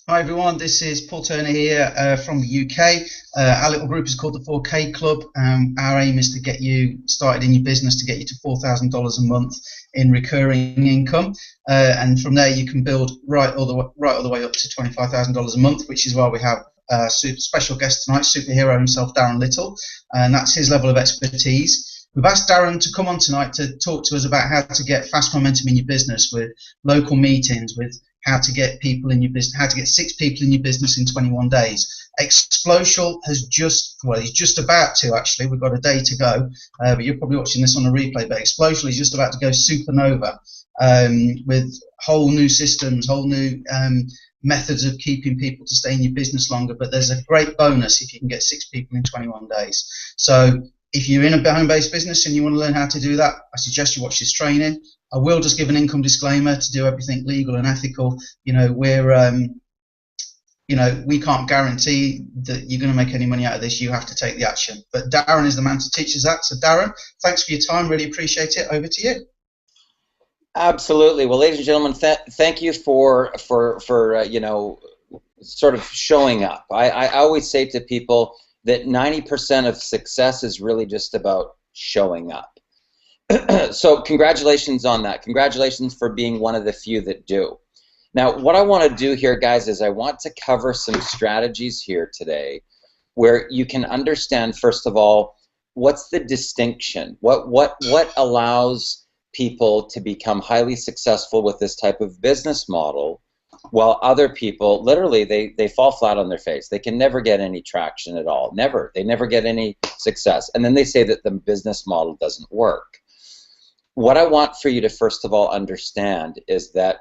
Hi everyone, this is Paul Turner here from the UK. Our little group is called the 4K Club. Our aim is to get you started in your business, to get you to $4,000 a month in recurring income, and from there you can build right all the way up to $25,000 a month, which is why we have a super special guest tonight, superhero himself, Darren Little, and that's his level of expertise. We've asked Darren to come on tonight to talk to us about how to get fast momentum in your business with local meetings, with how to get people in your business, how to get 6 people in your business in 21 days. Explosial has he's just about to actually. We've got a day to go, but you're probably watching this on a replay. But Explosial is just about to go supernova with whole new systems, whole new methods of keeping people to stay in your business longer. But there's a great bonus if you can get 6 people in 21 days. So if you're in a home-based business and you want to learn how to do that, I suggest you watch this training. I will just give an income disclaimer to do everything legal and ethical. We can't guarantee that you're going to make any money out of this. You have to take the action. But Darren is the man to teach us that. So Darren, thanks for your time. Really appreciate it. Over to you. Absolutely. Well, ladies and gentlemen, thank you for sort of showing up. I always say to people that 90% of success is really just about showing up. So congratulations on that. Congratulations for being one of the few that do. Now, what I want to do here, guys, is I want to cover some strategies here today where you can understand, first of all, what's the distinction? What allows people to become highly successful with this type of business model, while other people, literally, they fall flat on their face. They can never get any traction at all. Never. They never get any success. And then they say that the business model doesn't work. What I want for you to first of all understand is that,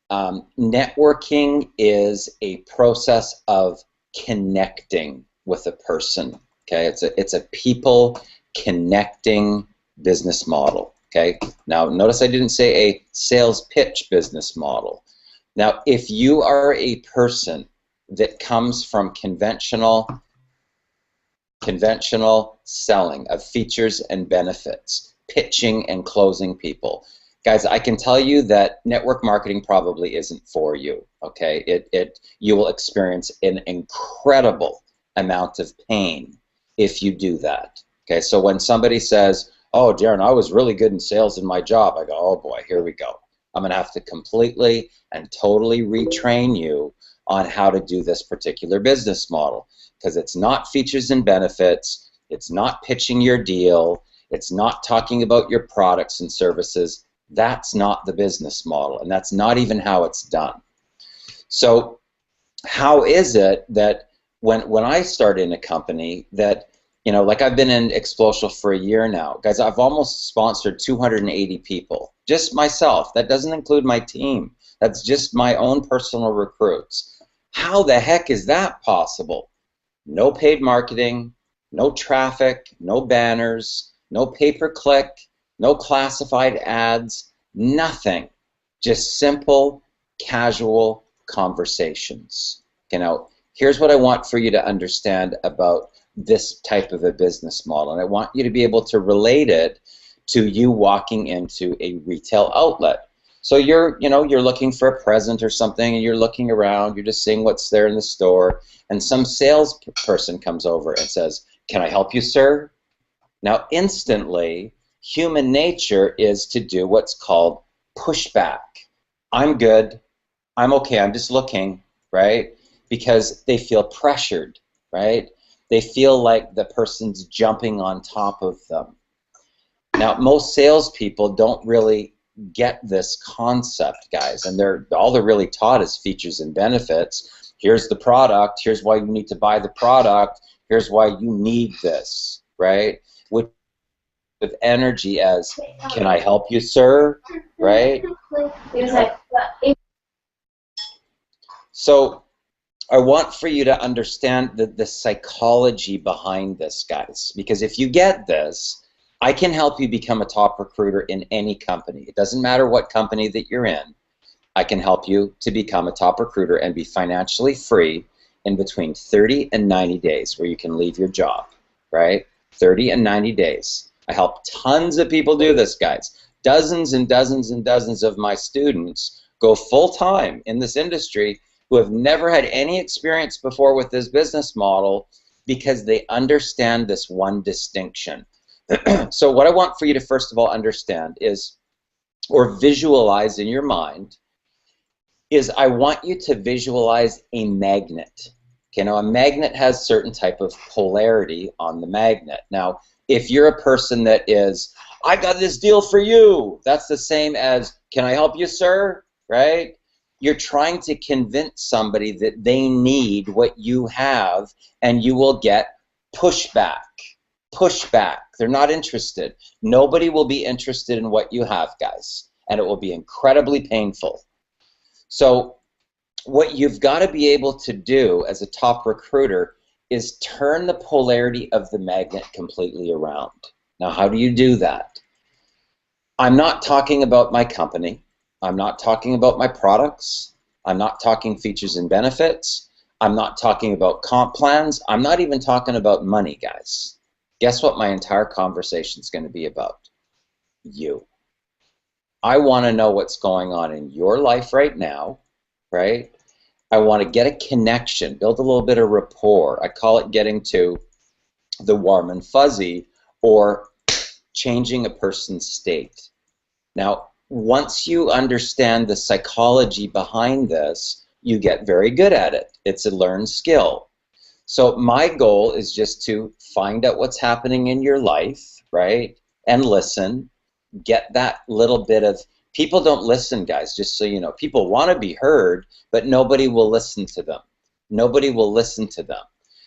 networking is a process of connecting with a person. Okay, it's a people connecting business model. Okay, now notice I didn't say a sales pitch business model. Now, if you are a person that comes from conventional selling of features and benefits, pitching and closing people, guys, I can tell you that network marketing probably isn't for you. Okay, you will experience an incredible amount of pain if you do that. Okay, so when somebody says, "Oh, Darren, I was really good in sales in my job," I go, "Oh boy, here we go. I'm going to have to completely and totally retrain you on how to do this particular business model, because it's not features and benefits, it's not pitching your deal, it's not talking about your products and services. That's not the business model, and that's not even how it's done." So how is it that when I start in a company that, like I've been in Explosial for a year now, guys, I've almost sponsored 280 people, just myself. That doesn't include my team. That's just my own personal recruits. How the heck is that possible? No paid marketing, no traffic, no banners, no pay-per-click, no classified ads, nothing. Just simple, casual conversations. Now, here's what I want for you to understand about this type of a business model, and I want you to be able to relate it to you walking into a retail outlet. So you're looking for a present or something, and you're looking around, you're just seeing what's there in the store, and some salesperson comes over and says, "Can I help you, sir?" Now, instantly, human nature is to do what's called pushback. "I'm good. I'm okay. I'm just looking," right? Because they feel pressured, right? They feel like the person's jumping on top of them. Now, most salespeople don't really get this concept, guys, and all they're really taught is features and benefits. Here's the product. Here's why you need to buy the product. Here's why you need this, right? With energy as, "Can I help you, sir?" Right? So I want for you to understand the psychology behind this, guys, because if you get this, I can help you become a top recruiter in any company. It doesn't matter what company that you're in. I can help you to become a top recruiter and be financially free in between 30 and 90 days, where you can leave your job, right? 30 and 90 days. I help tons of people do this, guys. Dozens and dozens and dozens of my students go full-time in this industry who have never had any experience before with this business model because they understand this one distinction. So what I want for you to first of all understand is, or visualize in your mind, is I want you to visualize a magnet. Okay, now a magnet has certain type of polarity on the magnet. Now, if you're a person that is, I got this deal for you, that's the same as, can I help you, sir? Right? You're trying to convince somebody that they need what you have, and you will get pushback. Pushback. They're not interested. Nobody will be interested in what you have, guys, and it will be incredibly painful. So what you've got to be able to do as a top recruiter is turn the polarity of the magnet completely around. Now, how do you do that? I'm not talking about my company. I'm not talking about my products. I'm not talking features and benefits. I'm not talking about comp plans. I'm not even talking about money, guys. Guess what my entire conversation is going to be about? You. I want to know what's going on in your life right now, right? I want to get a connection, build a little bit of rapport. I call it getting to the warm and fuzzy, or changing a person's state. Now, once you understand the psychology behind this, you get very good at it. It's a learned skill. So my goal is just to find out what's happening in your life, right? And listen, get that little bit of, people don't listen, guys, just so you know. People want to be heard, but nobody will listen to them. Nobody will listen to them.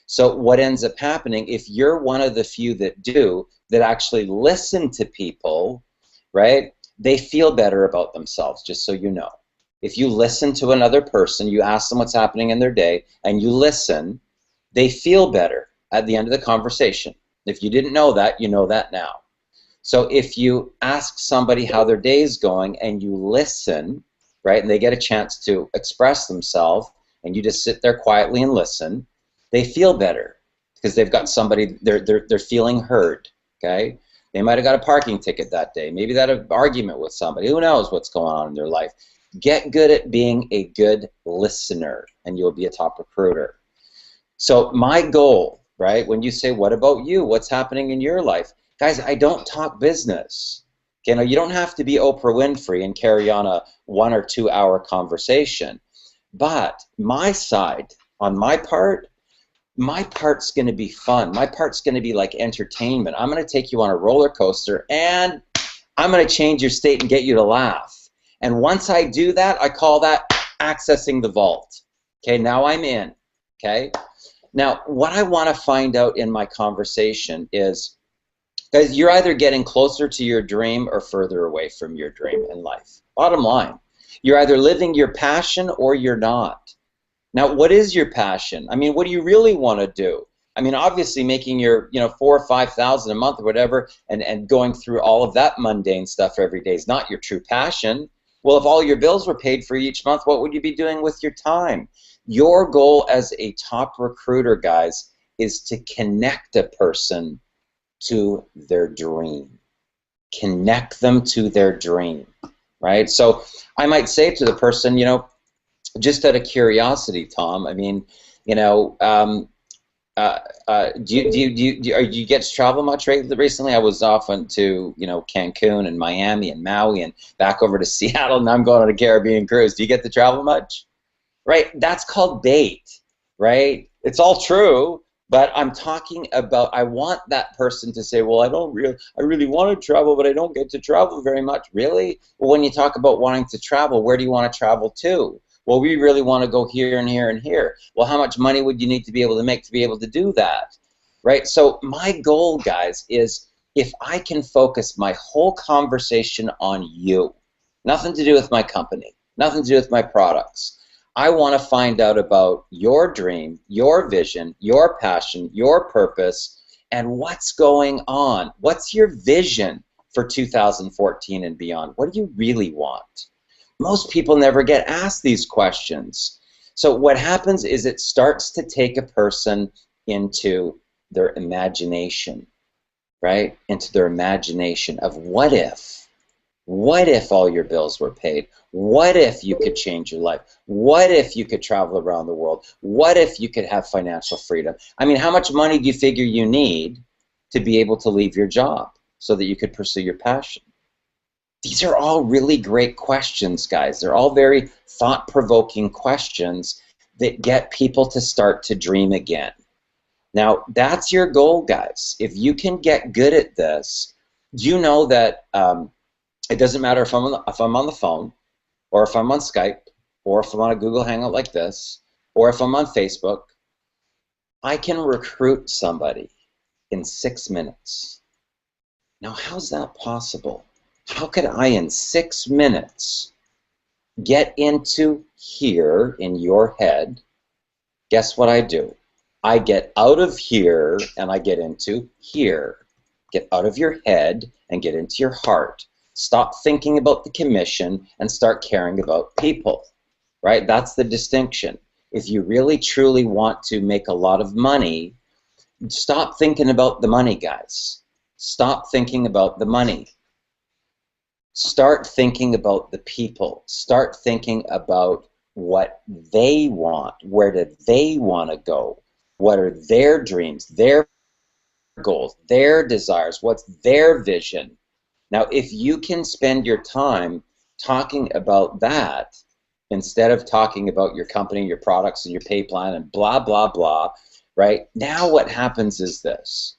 So what ends up happening, if you're one of the few that do, that actually listen to people, right, they feel better about themselves, just so you know. If you listen to another person, you ask them what's happening in their day, and you listen, they feel better at the end of the conversation. If you didn't know that, you know that now. So if you ask somebody how their day is going and you listen, right, and they get a chance to express themselves, and you just sit there quietly and listen, they feel better because they've got somebody, they're feeling heard, okay? They might have got a parking ticket that day. Maybe they had an argument with somebody. Who knows what's going on in their life? Get good at being a good listener, and you'll be a top recruiter. So my goal, right, when you say, what about you? What's happening in your life? Guys, I don't talk business. Okay, now you don't have to be Oprah Winfrey and carry on a 1 or 2 hour conversation. But my side, on my part's going to be fun. My part's going to be like entertainment. I'm going to take you on a roller coaster, and I'm going to change your state and get you to laugh. And once I do that, I call that accessing the vault. Okay, now I'm in. Okay? Now, what I want to find out in my conversation is, guys, you're either getting closer to your dream or further away from your dream in life. Bottom line. You're either living your passion or you're not. Now, what is your passion? I mean, what do you really want to do? I mean, obviously making your, you know, 4,000 or 5,000 a month or whatever, and going through all of that mundane stuff every day is not your true passion. Well, if all your bills were paid for each month, what would you be doing with your time? Your goal as a top recruiter, guys, is to connect a person to their dream. Connect them to their dream, right? So I might say to the person, you know, just out of curiosity, Tom, I mean, you know, do you get to travel much recently? I was off to, you know, Cancun and Miami and Maui and back over to Seattle, and I'm going on a Caribbean cruise. Do you get to travel much? Right? That's called bait, right? It's all true, but I'm talking about, I want that person to say, well, I really want to travel, but I don't get to travel very much. Really? Well, when you talk about wanting to travel, where do you want to travel to? Well, we really want to go here and here and here. Well, how much money would you need to be able to make to be able to do that? Right? So my goal, guys, is if I can focus my whole conversation on you, nothing to do with my company, nothing to do with my products. I want to find out about your dream, your vision, your passion, your purpose, and what's going on. What's your vision for 2014 and beyond? What do you really want? Most people never get asked these questions. So what happens is it starts to take a person into their imagination, right? Into their imagination of what if, What if all your bills were paid? What if you could change your life? What if you could travel around the world? What if you could have financial freedom? I mean, how much money do you figure you need to be able to leave your job so that you could pursue your passion? These are all really great questions, guys. They're all very thought-provoking questions that get people to start to dream again. Now, that's your goal, guys. If you can get good at this, you know that it doesn't matter if I'm on the phone, or if I'm on Skype, or if I'm on a Google Hangout like this, or if I'm on Facebook, I can recruit somebody in 6 minutes. Now, how's that possible? How could I, in 6 minutes, get into here in your head? Guess what I do? I get out of here and I get into here. Get out of your head and get into your heart. Stop thinking about the commission and start caring about people, right? That's the distinction. If you really truly want to make a lot of money, stop thinking about the money, guys. Stop thinking about the money. Start thinking about the people. Start thinking about what they want. Where do they want to go? What are their dreams, their goals, their desires? What's their vision? Now, if you can spend your time talking about that instead of talking about your company, your products, and your pay plan, and blah, blah, blah, right? Now what happens is this.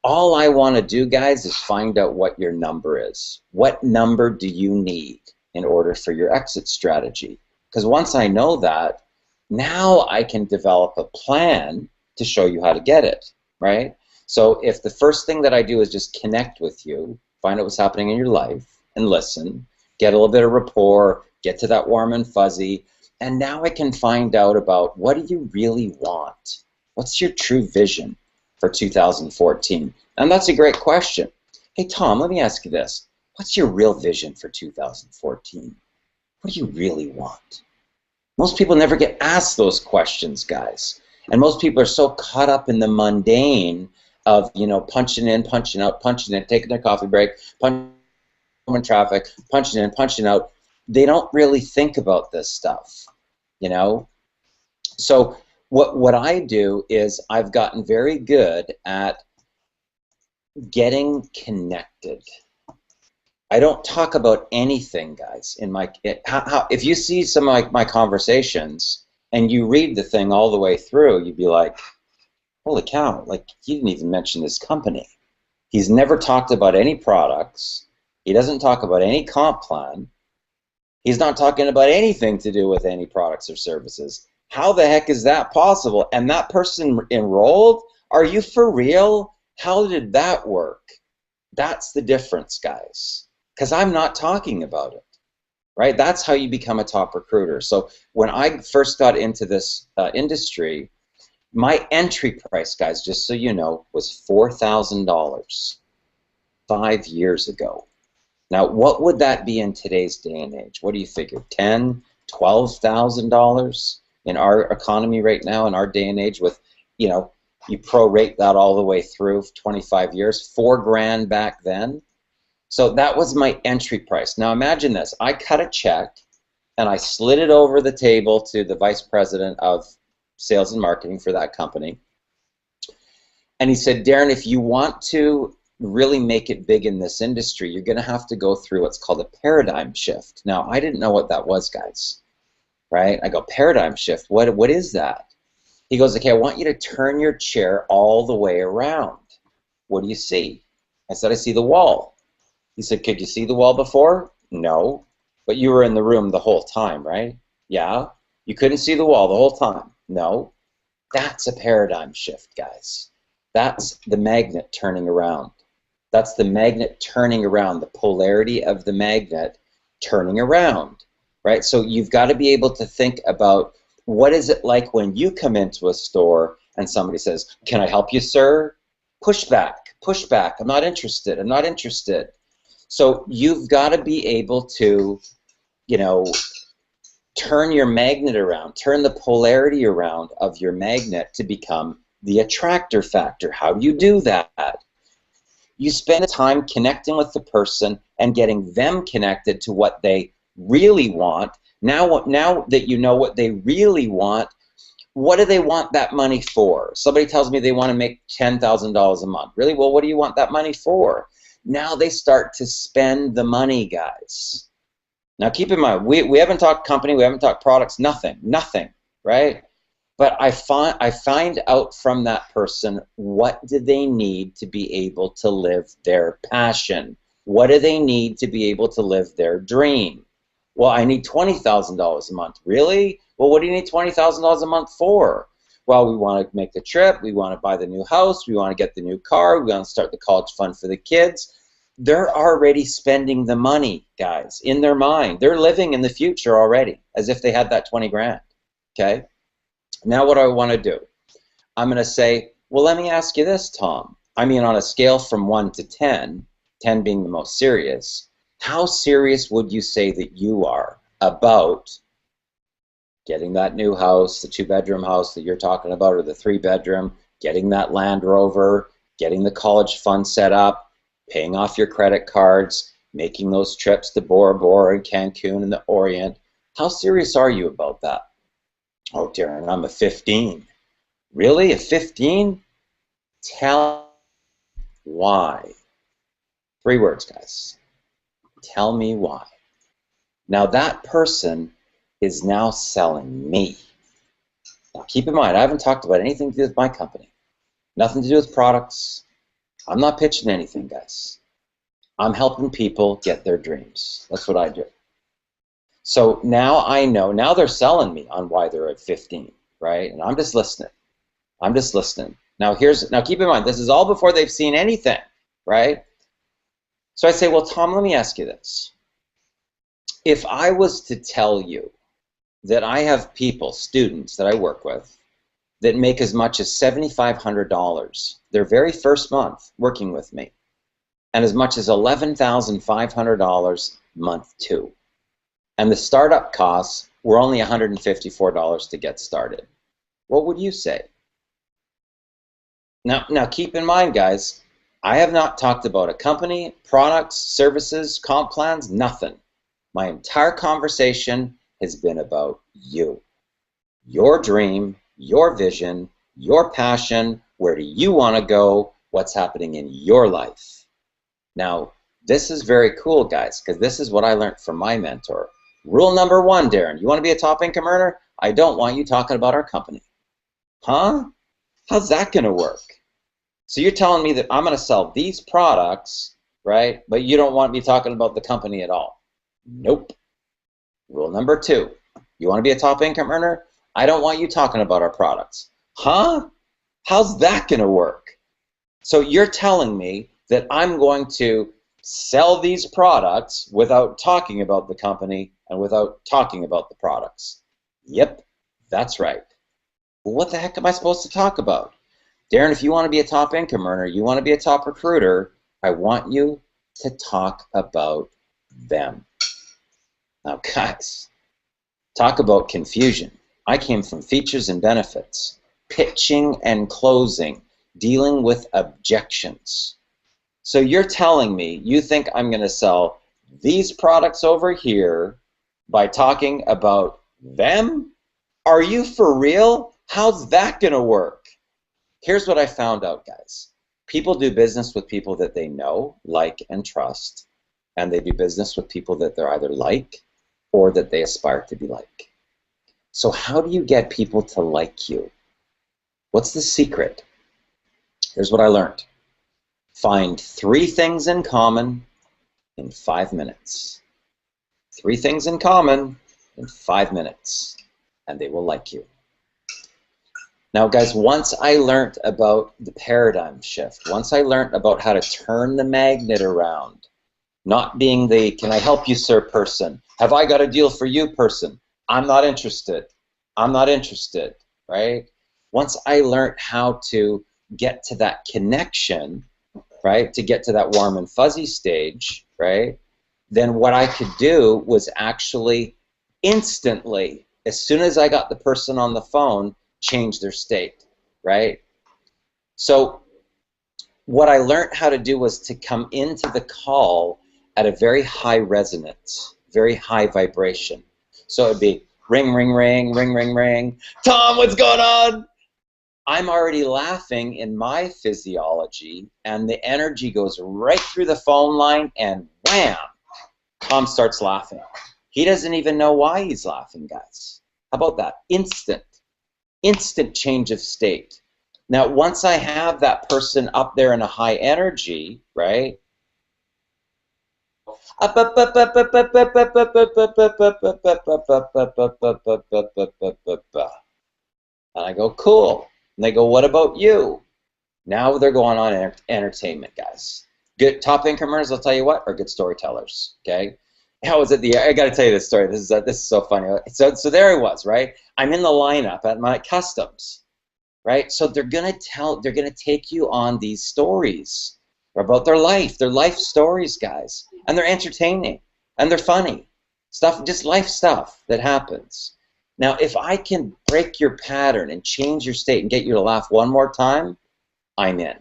All I want to do, guys, is find out what your number is. What number do you need in order for your exit strategy? Because once I know that, now I can develop a plan to show you how to get it, right? So if the first thing that I do is just connect with you, find out what's happening in your life, and listen, get a little bit of rapport, get to that warm and fuzzy, and now I can find out about what do you really want? What's your true vision for 2014? And that's a great question. Hey, Tom, let me ask you this. What's your real vision for 2014? What do you really want? Most people never get asked those questions, guys. And most people are so caught up in the mundane of, you know, punching in, punching out, punching in, taking their coffee break, punching in traffic, punching in, punching out. They don't really think about this stuff, you know? So what I do is I've gotten very good at getting connected. I don't talk about anything, guys, in my if you see some of my conversations and you read the thing all the way through, you'd be like, holy cow, like, he didn't even mention this company. He's never talked about any products. He doesn't talk about any comp plan. He's not talking about anything to do with any products or services. How the heck is that possible? And that person enrolled? Are you for real? How did that work? That's the difference, guys. Because I'm not talking about it, right? That's how you become a top recruiter. So when I first got into this industry, my entry price, guys, just so you know, was $4,000 5 years ago. Now, what would that be in today's day and age? What do you figure? $10,000, $12,000 in our economy right now, in our day and age, with, you know, you prorate that all the way through 25 years, $4,000 back then. So that was my entry price. Now imagine this. I cut a check and I slid it over the table to the vice president of sales and marketing for that company. And he said, Darren, if you want to really make it big in this industry, you're going to have to go through what's called a paradigm shift. Now, I didn't know what that was, guys, right? I go, paradigm shift, what is that? He goes, okay, I want you to turn your chair all the way around. What do you see? I said, I see the wall. He said, could you see the wall before? No. But you were in the room the whole time, right? Yeah. You couldn't see the wall the whole time? No. That's a paradigm shift, guys. That's the magnet turning around. That's the magnet turning around, the polarity of the magnet turning around, right? So you've got to be able to think about, what is it like when you come into a store and somebody says, can I help you, sir? Push back, push back. I'm not interested. I'm not interested. So you've got to be able to, you know, turn your magnet around, turn the polarity around of your magnet to become the attractor factor. How do you do that? You spend the time connecting with the person and getting them connected to what they really want. Now that you know what they really want, what do they want that money for? Somebody tells me they want to make $10,000 a month. Really? Well, what do you want that money for? Now they start to spend the money, guys. Now keep in mind, we haven't talked company, we haven't talked products, nothing, right? But I find out from that person, what do they need to be able to live their passion? What do they need to be able to live their dream? Well, I need $20,000 a month. Really? Well, what do you need $20,000 a month for? Well, we want to make the trip, we want to buy the new house, we want to get the new car, we want to start the college fund for the kids. They're already spending the money, guys, in their mind. They're living in the future already, as if they had that 20 grand, okay? Now what do I want to do? I'm going to say, well, let me ask you this, Tom. I mean, on a scale from 1 to 10, 10 being the most serious, how serious would you say that you are about getting that new house, the 2-bedroom house that you're talking about, or the 3-bedroom, getting that Land Rover, getting the college fund set up, paying off your credit cards, making those trips to Bora Bora and Cancun and the Orient? How serious are you about that? Oh, Darren, I'm a 15. Really? A 15? Tell why. 3 words, guys. Tell me why. Now that person is now selling me. Now keep in mind, I haven't talked about anything to do with my company. Nothing to do with products. I'm not pitching anything, guys. I'm helping people get their dreams. That's what I do. So now I know, now they're selling me on why they're at 15, right? And I'm just listening. I'm just listening. Now keep in mind, this is all before they've seen anything, right? So I say, well, Tom, let me ask you this. If I was to tell you that I have people, students that I work with, that make as much as $7,500 their very first month working with me, and as much as $11,500 month 2. And the startup costs were only $154 to get started. What would you say? Now keep in mind, guys, I have not talked about a company, products, services, comp plans, nothing. My entire conversation has been about you. Your dream, your vision, your passion, where do you want to go, what's happening in your life. Now, this is very cool, guys, because this is what I learned from my mentor. Rule number 1, Darren, you want to be a top income earner? I don't want you talking about our company. Huh? How's that going to work? So you're telling me that I'm going to sell these products, right, but you don't want me talking about the company at all? Nope. Rule number 2, you want to be a top income earner? I don't want you talking about our products. Huh? How's that going to work? So you're telling me that I'm going to sell these products without talking about the company and without talking about the products. Yep, that's right. Well, what the heck am I supposed to talk about? Darren, if you want to be a top income earner, you want to be a top recruiter, I want you to talk about them. Now, guys, talk about confusion. I came from features and benefits, pitching and closing, dealing with objections. So you're telling me you think I'm going to sell these products over here by talking about them? Are you for real? How's that going to work? Here's what I found out, guys. People do business with people that they know, like, and trust, and they do business with people that they're either like or that they aspire to be like. So how do you get people to like you? What's the secret? Here's what I learned. Find 3 things in common in 5 minutes. 3 things in common in 5 minutes, and they will like you. Now, guys, once I learned about the paradigm shift, once I learned about how to turn the magnet around, not being the "can I help you, sir" person, "have I got a deal for you" person, I'm not interested, I'm not interested, right? Once I learned how to get to that connection, right, to get to that warm and fuzzy stage, right, then what I could do was actually instantly, as soon as I got the person on the phone, change their state, right? So what I learned how to do was to come into the call at a very high resonance, very high vibration. So it'd be ring, ring, ring, ring, ring, ring. Tom, what's going on? I'm already laughing in my physiology, and the energy goes right through the phone line, and wham, Tom starts laughing. He doesn't even know why he's laughing, guys. How about that? Instant change of state. Now, once I have that person up there in a high energy, right? And I go, cool. And they go, what about you? Now they're going on entertainment, guys. Good top incomers, I'll tell you what, are good storytellers. Okay. How was it? I got to tell you this story. This is so funny. So there I was, right? I'm in the lineup at my customs, right? So they're gonna take you on these stories about their life stories, guys, and they're entertaining and they're funny stuff, just life stuff that happens. Now, if I can break your pattern and change your state and get you to laugh one more time, I'm in.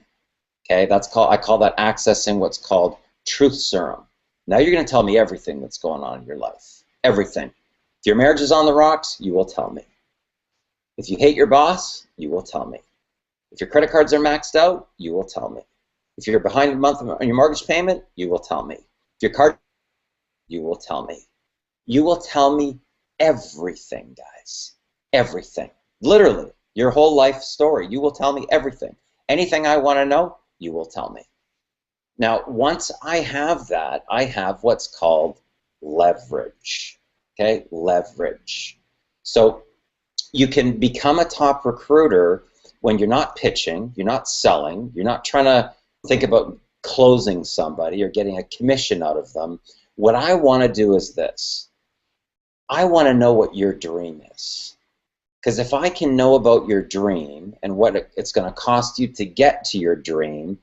Okay, I call that accessing what's called truth serum. Now you're going to tell me everything that's going on in your life. Everything. If your marriage is on the rocks, you will tell me. If you hate your boss, you will tell me. If your credit cards are maxed out, you will tell me. If you're behind a month on your mortgage payment, you will tell me. If your card, you will tell me. You will tell me everything, guys. Everything. Literally, your whole life story. You will tell me everything. Anything I want to know, you will tell me. Now, once I have that, I have what's called leverage. Okay, leverage. So you can become a top recruiter when you're not pitching, you're not selling, you're not trying to think about closing somebody or getting a commission out of them. What I want to do is this. I want to know what your dream is. Because if I can know about your dream and what it's going to cost you to get to your dream,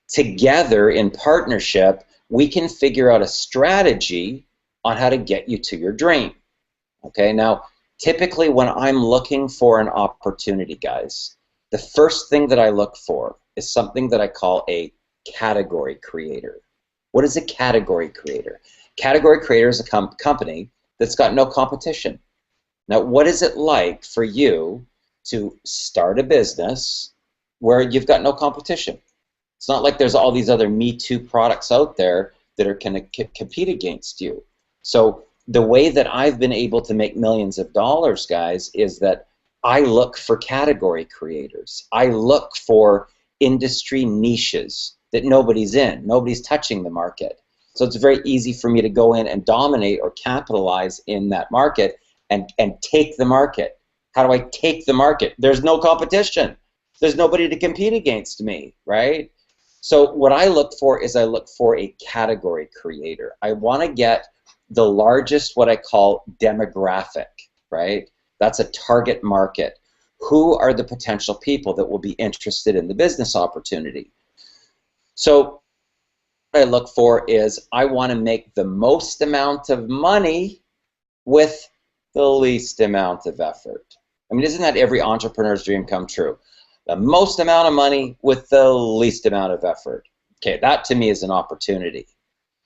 together in partnership, we can figure out a strategy on how to get you to your dream. Okay, now, typically when I'm looking for an opportunity, guys, the first thing that I look for is something that I call a category creator. What is a category creator? Category creator is a company that's got no competition. Now, what is it like for you to start a business where you've got no competition? It's not like there's all these other Me Too products out there that are going to compete against you. So the way that I've been able to make millions of dollars, guys, is that I look for category creators. I look for industry niches that nobody's in. Nobody's touching the market. So it's very easy for me to go in and dominate or capitalize in that market and take the market. How do I take the market? There's no competition. There's nobody to compete against me, right? So what I look for is I look for a category creator. I want to get the largest, what I call demographic, right? That's a target market. Who are the potential people that will be interested in the business opportunity? So what I look for is I want to make the most amount of money with the least amount of effort. I mean, isn't that every entrepreneur's dream come true? The most amount of money with the least amount of effort. Okay, that to me is an opportunity.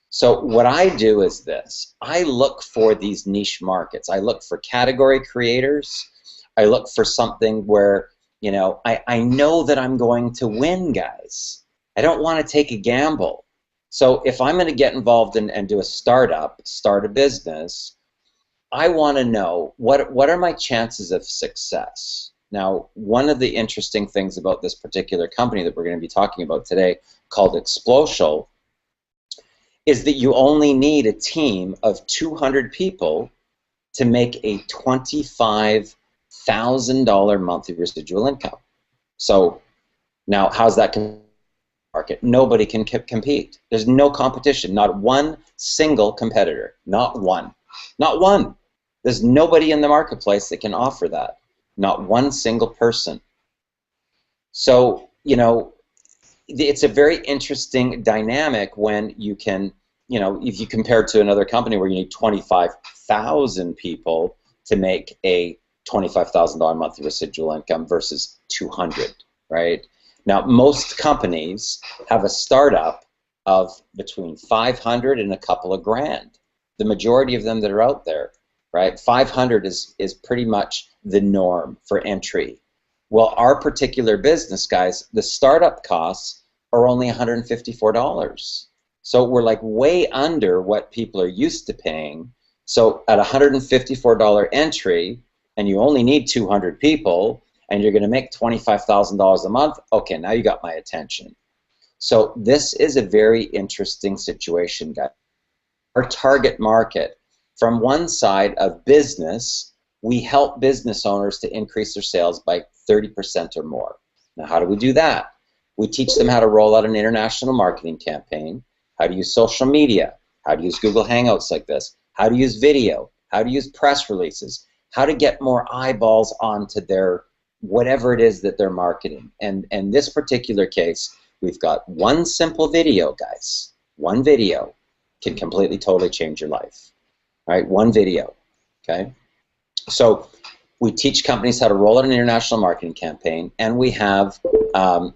So what I do is this. I look for these niche markets. I look for category creators. I look for something where, you know, I know that I'm going to win, guys. I don't want to take a gamble. So if I'm going to get involved and do a startup, start a business, I want to know what are my chances of success. Now, one of the interesting things about this particular company that we're going to be talking about today, called Explosial, is that you only need a team of 200 people to make a $25,000 monthly residual income. So now, how's that market? Nobody can compete. There's no competition. Not one single competitor. Not one. Not one. There's nobody in the marketplace that can offer that. Not one single person. So, you know, it's a very interesting dynamic when you can, you know, if you compare it to another company where you need 25,000 people to make a $25,000 monthly residual income versus 200, right? Now, most companies have a startup of between 500 and a couple of grand. The majority of them that are out there, right? 500 is pretty much the norm for entry. Well, our particular business, guys, the startup costs are only $154. So we're like way under what people are used to paying. So at $154 entry, and you only need 200 people, and you're going to make $25,000 a month, okay, now you got my attention. So this is a very interesting situation, guys. Our target market, from one side of business, we help business owners to increase their sales by 30% or more. Now, how do we do that? We teach them how to roll out an international marketing campaign, how to use social media, how to use Google Hangouts like this, how to use video, how to use press releases, how to get more eyeballs onto their whatever it is that they're marketing. And in this particular case, we've got one simple video, guys. One video can completely, totally change your life. All right, one video, okay? So we teach companies how to roll out an international marketing campaign, and we have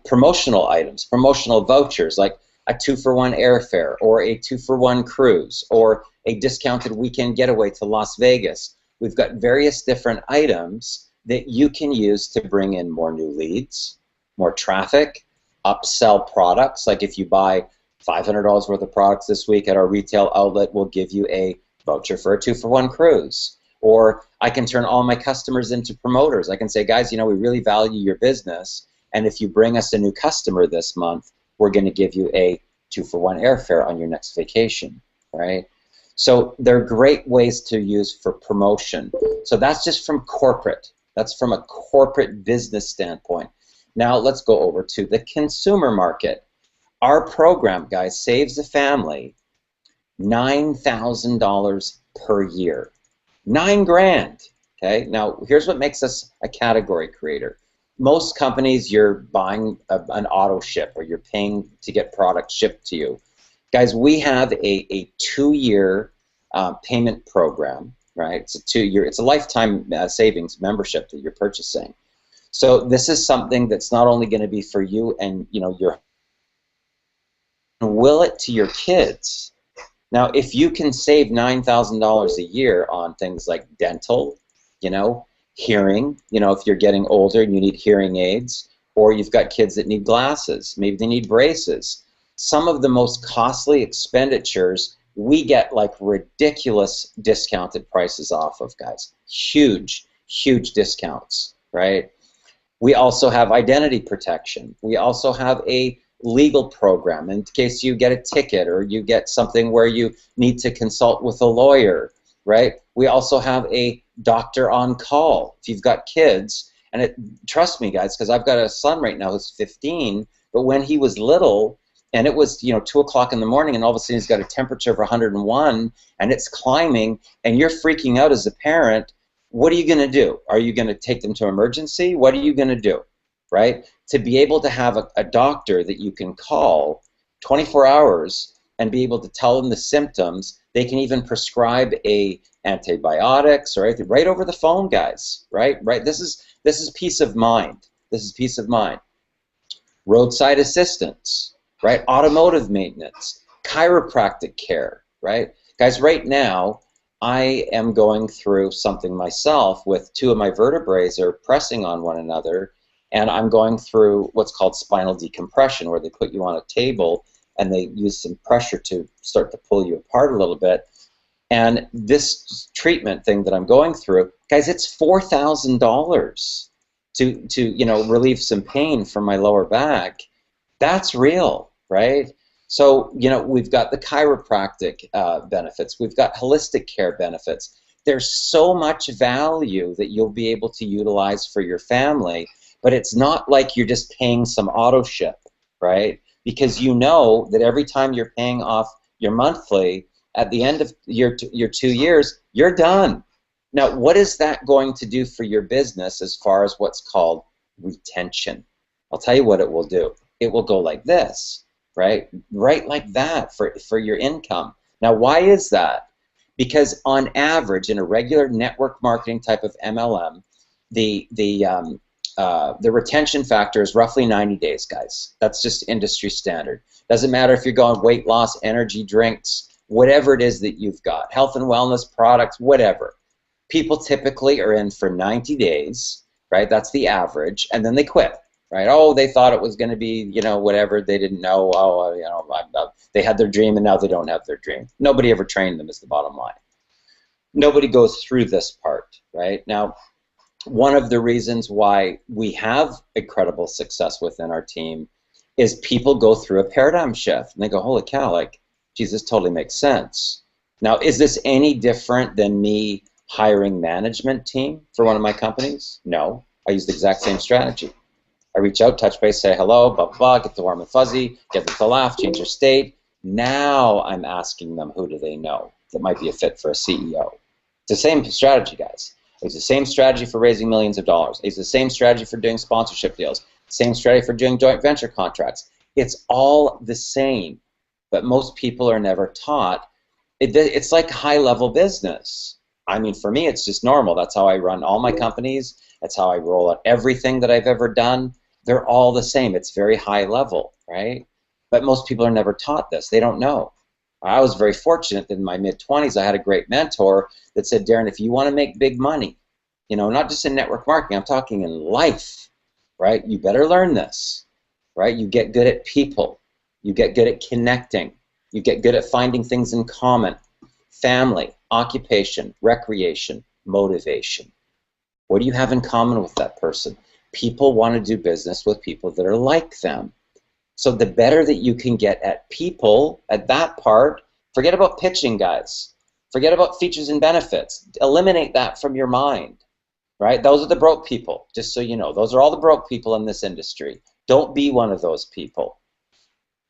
promotional items, promotional vouchers, like a 2-for-1 airfare, or a 2-for-1 cruise, or a discounted weekend getaway to Las Vegas. We've got various different items that you can use to bring in more new leads, more traffic, upsell products. Like if you buy $500 worth of products this week at our retail outlet, we'll give you a voucher for a 2-for-1 cruise. Or I can turn all my customers into promoters. I can say, guys, you know, we really value your business, and if you bring us a new customer this month, we're going to give you a 2-for-1 airfare on your next vacation, right? So they're great ways to use for promotion. So that's just from corporate. That's from a corporate business standpoint. Now let's go over to the consumer market. Our program, guys, saves a family $9,000 per year. 9 grand, okay? Now, here's what makes us a category creator. Most companies, you're buying an auto ship, or you're paying to get product shipped to you. Guys, we have a 2-year payment program, right? It's a 2-year, it's a lifetime savings membership that you're purchasing. So this is something that's not only going to be for you and, you know, you're will it to your kids. Now, if you can save $9,000 a year on things like dental, you know, hearing, you know, if you're getting older and you need hearing aids, or you've got kids that need glasses, maybe they need braces. Some of the most costly expenditures we get like ridiculous discounted prices off of, guys. Huge, huge discounts, right? We also have identity protection. We also have a legal program in case you get a ticket or you get something where you need to consult with a lawyer, right? We also have a doctor on call if you've got kids. And trust me, guys, because I've got a son right now who's 15, but when he was little and it was, you know, 2 o'clock in the morning and all of a sudden he's got a temperature of 101 and it's climbing and you're freaking out as a parent, what are you going to do? Are you going to take them to emergency? What are you going to do, right? To be able to have a doctor that you can call 24 hours and be able to tell them the symptoms, they can even prescribe antibiotics or anything right over the phone, guys, right? This is peace of mind. This is peace of mind. Roadside assistance, right? Automotive maintenance, chiropractic care, right? Guys, right now, I am going through something myself with 2 of my vertebrae are pressing on one another, and I'm going through what's called spinal decompression, where they put you on a table and they use some pressure to start to pull you apart a little bit. And this treatment thing that I'm going through, guys, it's $4,000 to you know, relieve some pain from my lower back. That's real, right? So, you know, we've got the chiropractic benefits. We've got holistic care benefits. There's so much value that you'll be able to utilize for your family, but it's not like you're just paying some auto ship, right? Because you know that every time you're paying off your monthly, at the end of your 2 years, you're done. Now, what is that going to do for your business as far as what's called retention? I'll tell you what it will do. It will go like this, right? Right like that for your income. Now, why is that? Because on average, in a regular network marketing type of MLM, the the retention factor is roughly 90 days, guys. That's just industry standard. Doesn't matter if you're going weight loss, energy drinks, whatever it is that you've got, health and wellness products, whatever. People typically are in for 90 days, right? That's the average, and then they quit, right? Oh, they thought it was going to be, you know, whatever. They didn't know. Oh, you know, they had their dream, and now they don't have their dream. Nobody ever trained them is the bottom line. Nobody goes through this part, right? Now, one of the reasons why we have incredible success within our team is people go through a paradigm shift, and they go, holy cow, like, geez, this totally makes sense. Now, is this any different than me hiring management team for one of my companies? No, I use the exact same strategy. I reach out, touch base, say hello, blah, blah, blah, get the warm and fuzzy, get them to laugh, change their state. Now I'm asking them who do they know that might be a fit for a CEO. It's the same strategy, guys. It's the same strategy for raising millions of dollars. It's the same strategy for doing sponsorship deals. Same strategy for doing joint venture contracts. It's all the same, but most people are never taught. It's like high-level business. I mean, for me, it's just normal. That's how I run all my companies. That's how I roll out everything that I've ever done. They're all the same. It's very high level, right? But most people are never taught this. They don't know. I was very fortunate that in my mid-20s, I had a great mentor that said, Darren, if you want to make big money, you know, not just in network marketing, I'm talking in life, right? You better learn this, right? You get good at people. You get good at connecting. You get good at finding things in common. Family, occupation, recreation, motivation. What do you have in common with that person? People want to do business with people that are like them. So the better that you can get at people, at that part, forget about pitching, guys. Forget about features and benefits. Eliminate that from your mind, right? Those are the broke people, just so you know. Those are all the broke people in this industry. Don't be one of those people.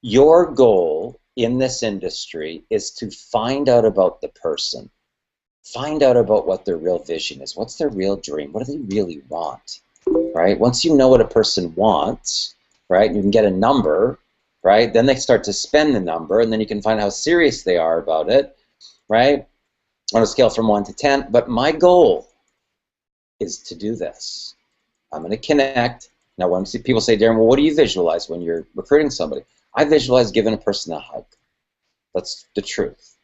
Your goal in this industry is to find out about the person. Find out about what their real vision is. What's their real dream? What do they really want, right? Once you know what a person wants, right, you can get a number, right, then they start to spend the number, and then you can find how serious they are about it, right, on a scale from 1 to 10. But my goal is to do this. I'm going to connect. Now, when people say, Darren, well, what do you visualize when you're recruiting somebody? I visualize giving a person a hug. That's the truth.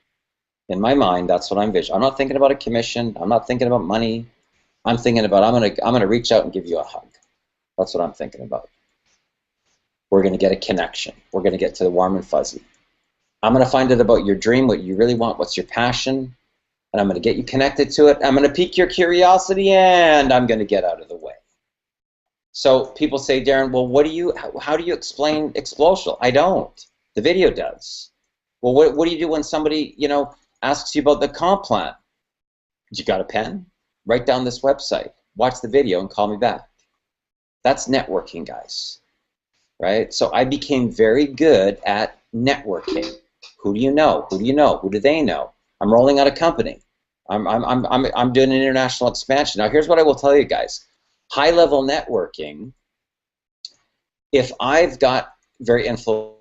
In my mind, that's what I'm visualizing. I'm not thinking about a commission. I'm not thinking about money. I'm thinking about I'm gonna reach out and give you a hug. That's what I'm thinking about. We're going to get a connection. We're going to get to the warm and fuzzy. I'm going to find out about your dream, what you really want, what's your passion, and I'm going to get you connected to it. I'm going to pique your curiosity, and I'm going to get out of the way. So people say, Darren, well, how do you explain explosive? I don't. The video does. Well, what do you do when somebody, you know, asks you about the comp plan? You got a pen? Write down this website. Watch the video and call me back. That's networking, guys. Right? So I became very good at networking. Who do you know? Who do you know? Who do they know? I'm rolling out a company. I'm doing an international expansion. Now, here's what I will tell you guys. High-level networking, if I've got very influential,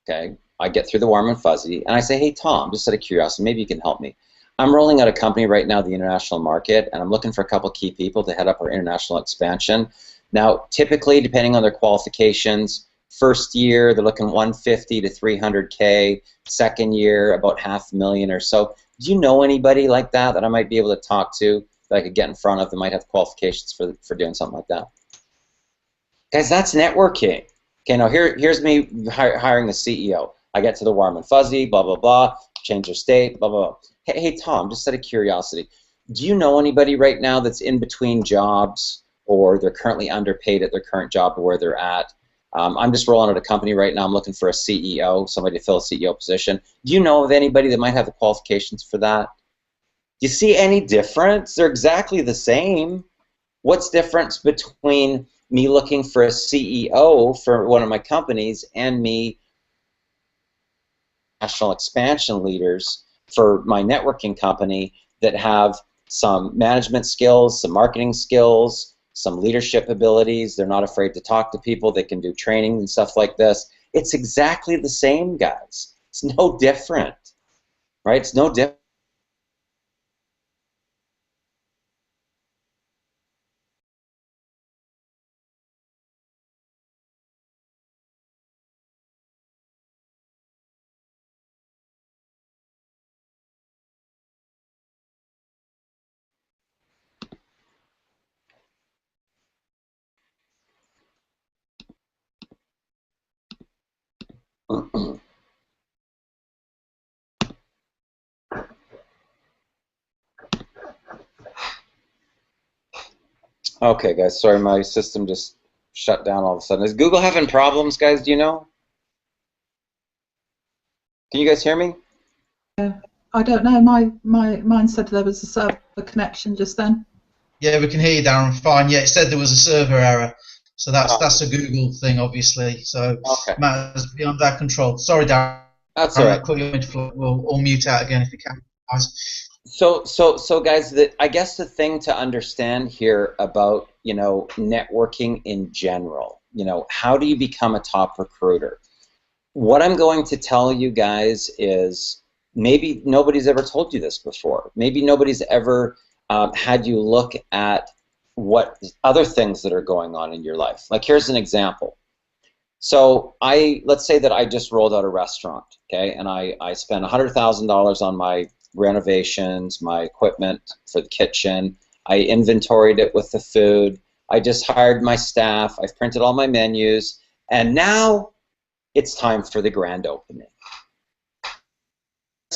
okay, I get through the warm and fuzzy, and I say, hey, Tom, just out of curiosity, maybe you can help me. I'm rolling out a company right now, the international market, and I'm looking for a couple key people to head up our international expansion. Now, typically, depending on their qualifications, first year, they're looking 150 to 300K. Second year, about $500,000 or so. Do you know anybody like that I might be able to talk to, that I could get in front of, that might have qualifications for doing something like that? Guys, that's networking. Okay, now here's me hiring a CEO. I get to the warm and fuzzy, blah, blah, blah, change their state, blah, blah, blah. Hey, Tom, just out of curiosity, do you know anybody right now that's in between jobs, or they're currently underpaid at their current job or where they're at? I'm just rolling out a company right now. I'm looking for a CEO, somebody to fill a CEO position. Do you know of anybody that might have the qualifications for that? Do you see any difference? They're exactly the same. What's the difference between me looking for a CEO for one of my companies and me national expansion leaders for my networking company that have some management skills, some marketing skills, some leadership abilities? They're not afraid to talk to people. They can do training and stuff like this. It's exactly the same, guys. It's no different, right? It's no different. Okay, guys, sorry, my system just shut down all of a sudden. Is Google having problems, guys? Do you know? Can you guys hear me? I don't know. Mine said there was a server connection just then. Yeah, we can hear you, Darren. Fine. Yeah, it said there was a server error, so Oh, that's a Google thing, obviously. So okay. matters beyond our control. Sorry, Darren. That's all I right. caught you mid-flow. We'll all mute out again if you can, guys. So, guys, I guess the thing to understand here about, networking in general, how do you become a top recruiter? What I'm going to tell you guys is maybe nobody's ever told you this before. Maybe nobody's ever had you look at what other things that are going on in your life. Like, here's an example. So let's say that I just rolled out a restaurant, okay, and I spent $100,000 on my renovations, my equipment for the kitchen. I inventoried it with the food. I just hired my staff. I've printed all my menus, and now it's time for the grand opening.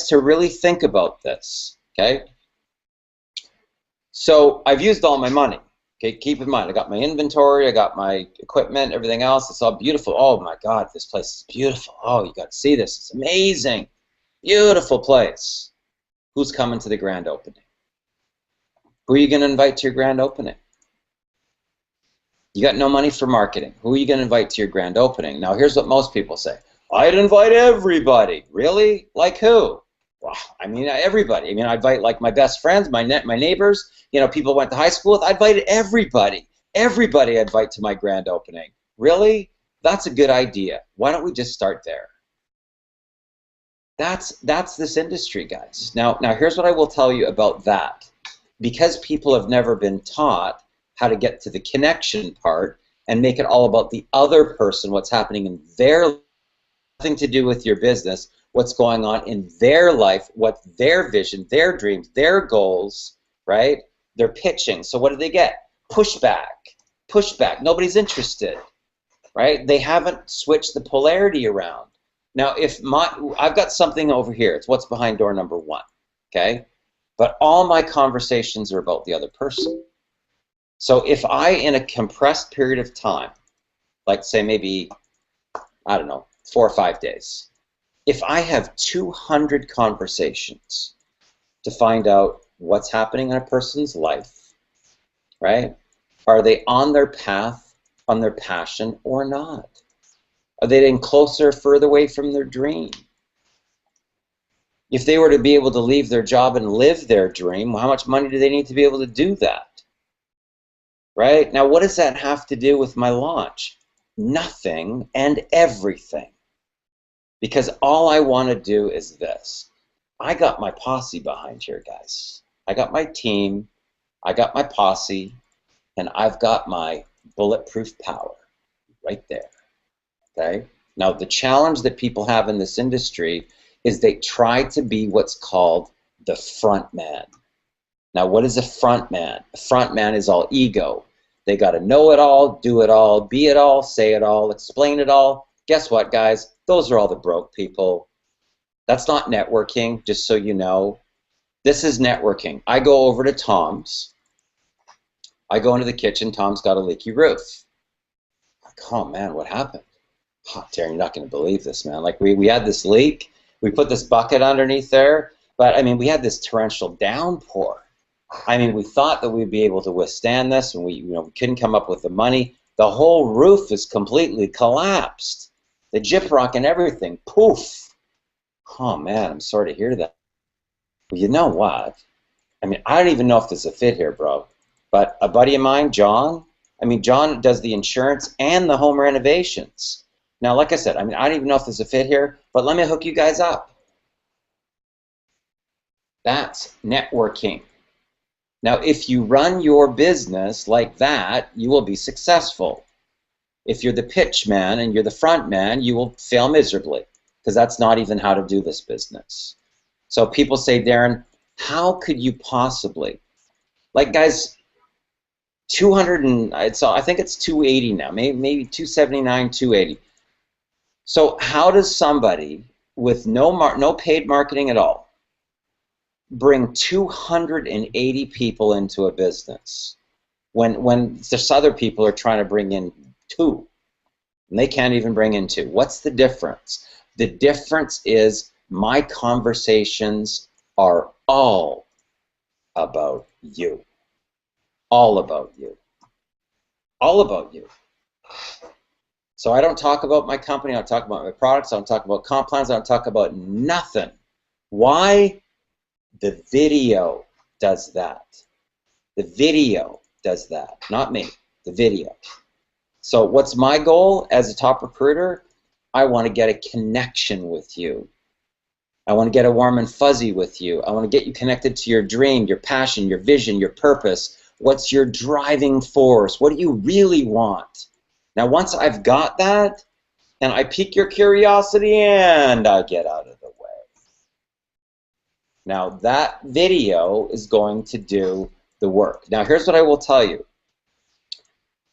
To really think about this, okay? So I've used all my money. Okay, keep in mind, I got my inventory, I got my equipment, everything else. It's all beautiful. Oh my God, this place is beautiful. Oh, you got to see this. It's amazing. Beautiful place. Who's coming to the grand opening? Who are you going to invite to your grand opening? You got no money for marketing. Who are you going to invite to your grand opening? Now, here's what most people say. I'd invite everybody. Really? Like who? Well, I mean, everybody. I mean, I'd invite like my best friends, my neighbors, people I went to high school with. I'd invite everybody. Everybody I'd invite to my grand opening. Really? That's a good idea. Why don't we just start there? That's this industry, guys. Now, here's what I will tell you about that. Because people have never been taught how to get to the connection part and make it all about the other person, what's happening in their life, nothing to do with your business, what's going on in their life, what their vision, their dreams, their goals, right? They're pitching. So what do they get? Pushback. Pushback. Nobody's interested, right? They haven't switched the polarity around. Now, I've got something over here. It's what's behind door number 1, okay? But all my conversations are about the other person. So if I, in a compressed period of time, like say maybe, I don't know, 4 or 5 days, if I have 200 conversations to find out what's happening in a person's life, right? Are they on their path, on their passion, or not? Are they getting closer or further away from their dream? If they were to be able to leave their job and live their dream, how much money do they need to be able to do that? Right? Now, what does that have to do with my launch? Nothing and everything. Because all I want to do is this. I got my posse behind here, guys. I got my team, I got my posse, and I've got my bulletproof power right there. Okay? Now, the challenge that people have in this industry is they try to be what's called the front man. Now, what is a front man? A front man is all ego. They got to know it all, do it all, be it all, say it all, explain it all. Guess what, guys? Those are all the broke people. That's not networking, just so you know. This is networking. I go over to Tom's. I go into the kitchen. Tom's got a leaky roof. Like, oh, man, what happened? Oh, Darren, you're not going to believe this, man. Like, we had this leak. We put this bucket underneath there. But, I mean, we had this torrential downpour. I mean, we thought that we'd be able to withstand this, and we couldn't come up with the money. The whole roof is completely collapsed. The gyprock and everything, poof. Oh, man, I'm sorry to hear that. Well, you know what? I mean, I don't even know if there's a fit here, bro. But a buddy of mine, John, John does the insurance and the home renovations. Now, like I said, I don't even know if there's a fit here, but let me hook you guys up. That's networking. Now, if you run your business like that, you will be successful. If you're the pitch man and you're the front man, you will fail miserably, because that's not even how to do this business. So people say, Darren, how could you possibly? Like, guys, 200 and I think it's 280 now, maybe 279, 280. So how does somebody with no paid marketing at all bring 280 people into a business? when there's other people are trying to bring in 2, and they can't even bring in 2. What's the difference? The difference is my conversations are all about you. All about you. All about you. So I don't talk about my company, I don't talk about my products, I don't talk about comp plans, I don't talk about nothing. Why? The video does that. The video does that, not me, the video. So what's my goal as a top recruiter? I want to get a connection with you. I want to get a warm and fuzzy with you. I want to get you connected to your dream, your passion, your vision, your purpose. What's your driving force? What do you really want? Now, once I've got that, and I pique your curiosity and I get out of the way. Now, that video is going to do the work. Now, here's what I will tell you.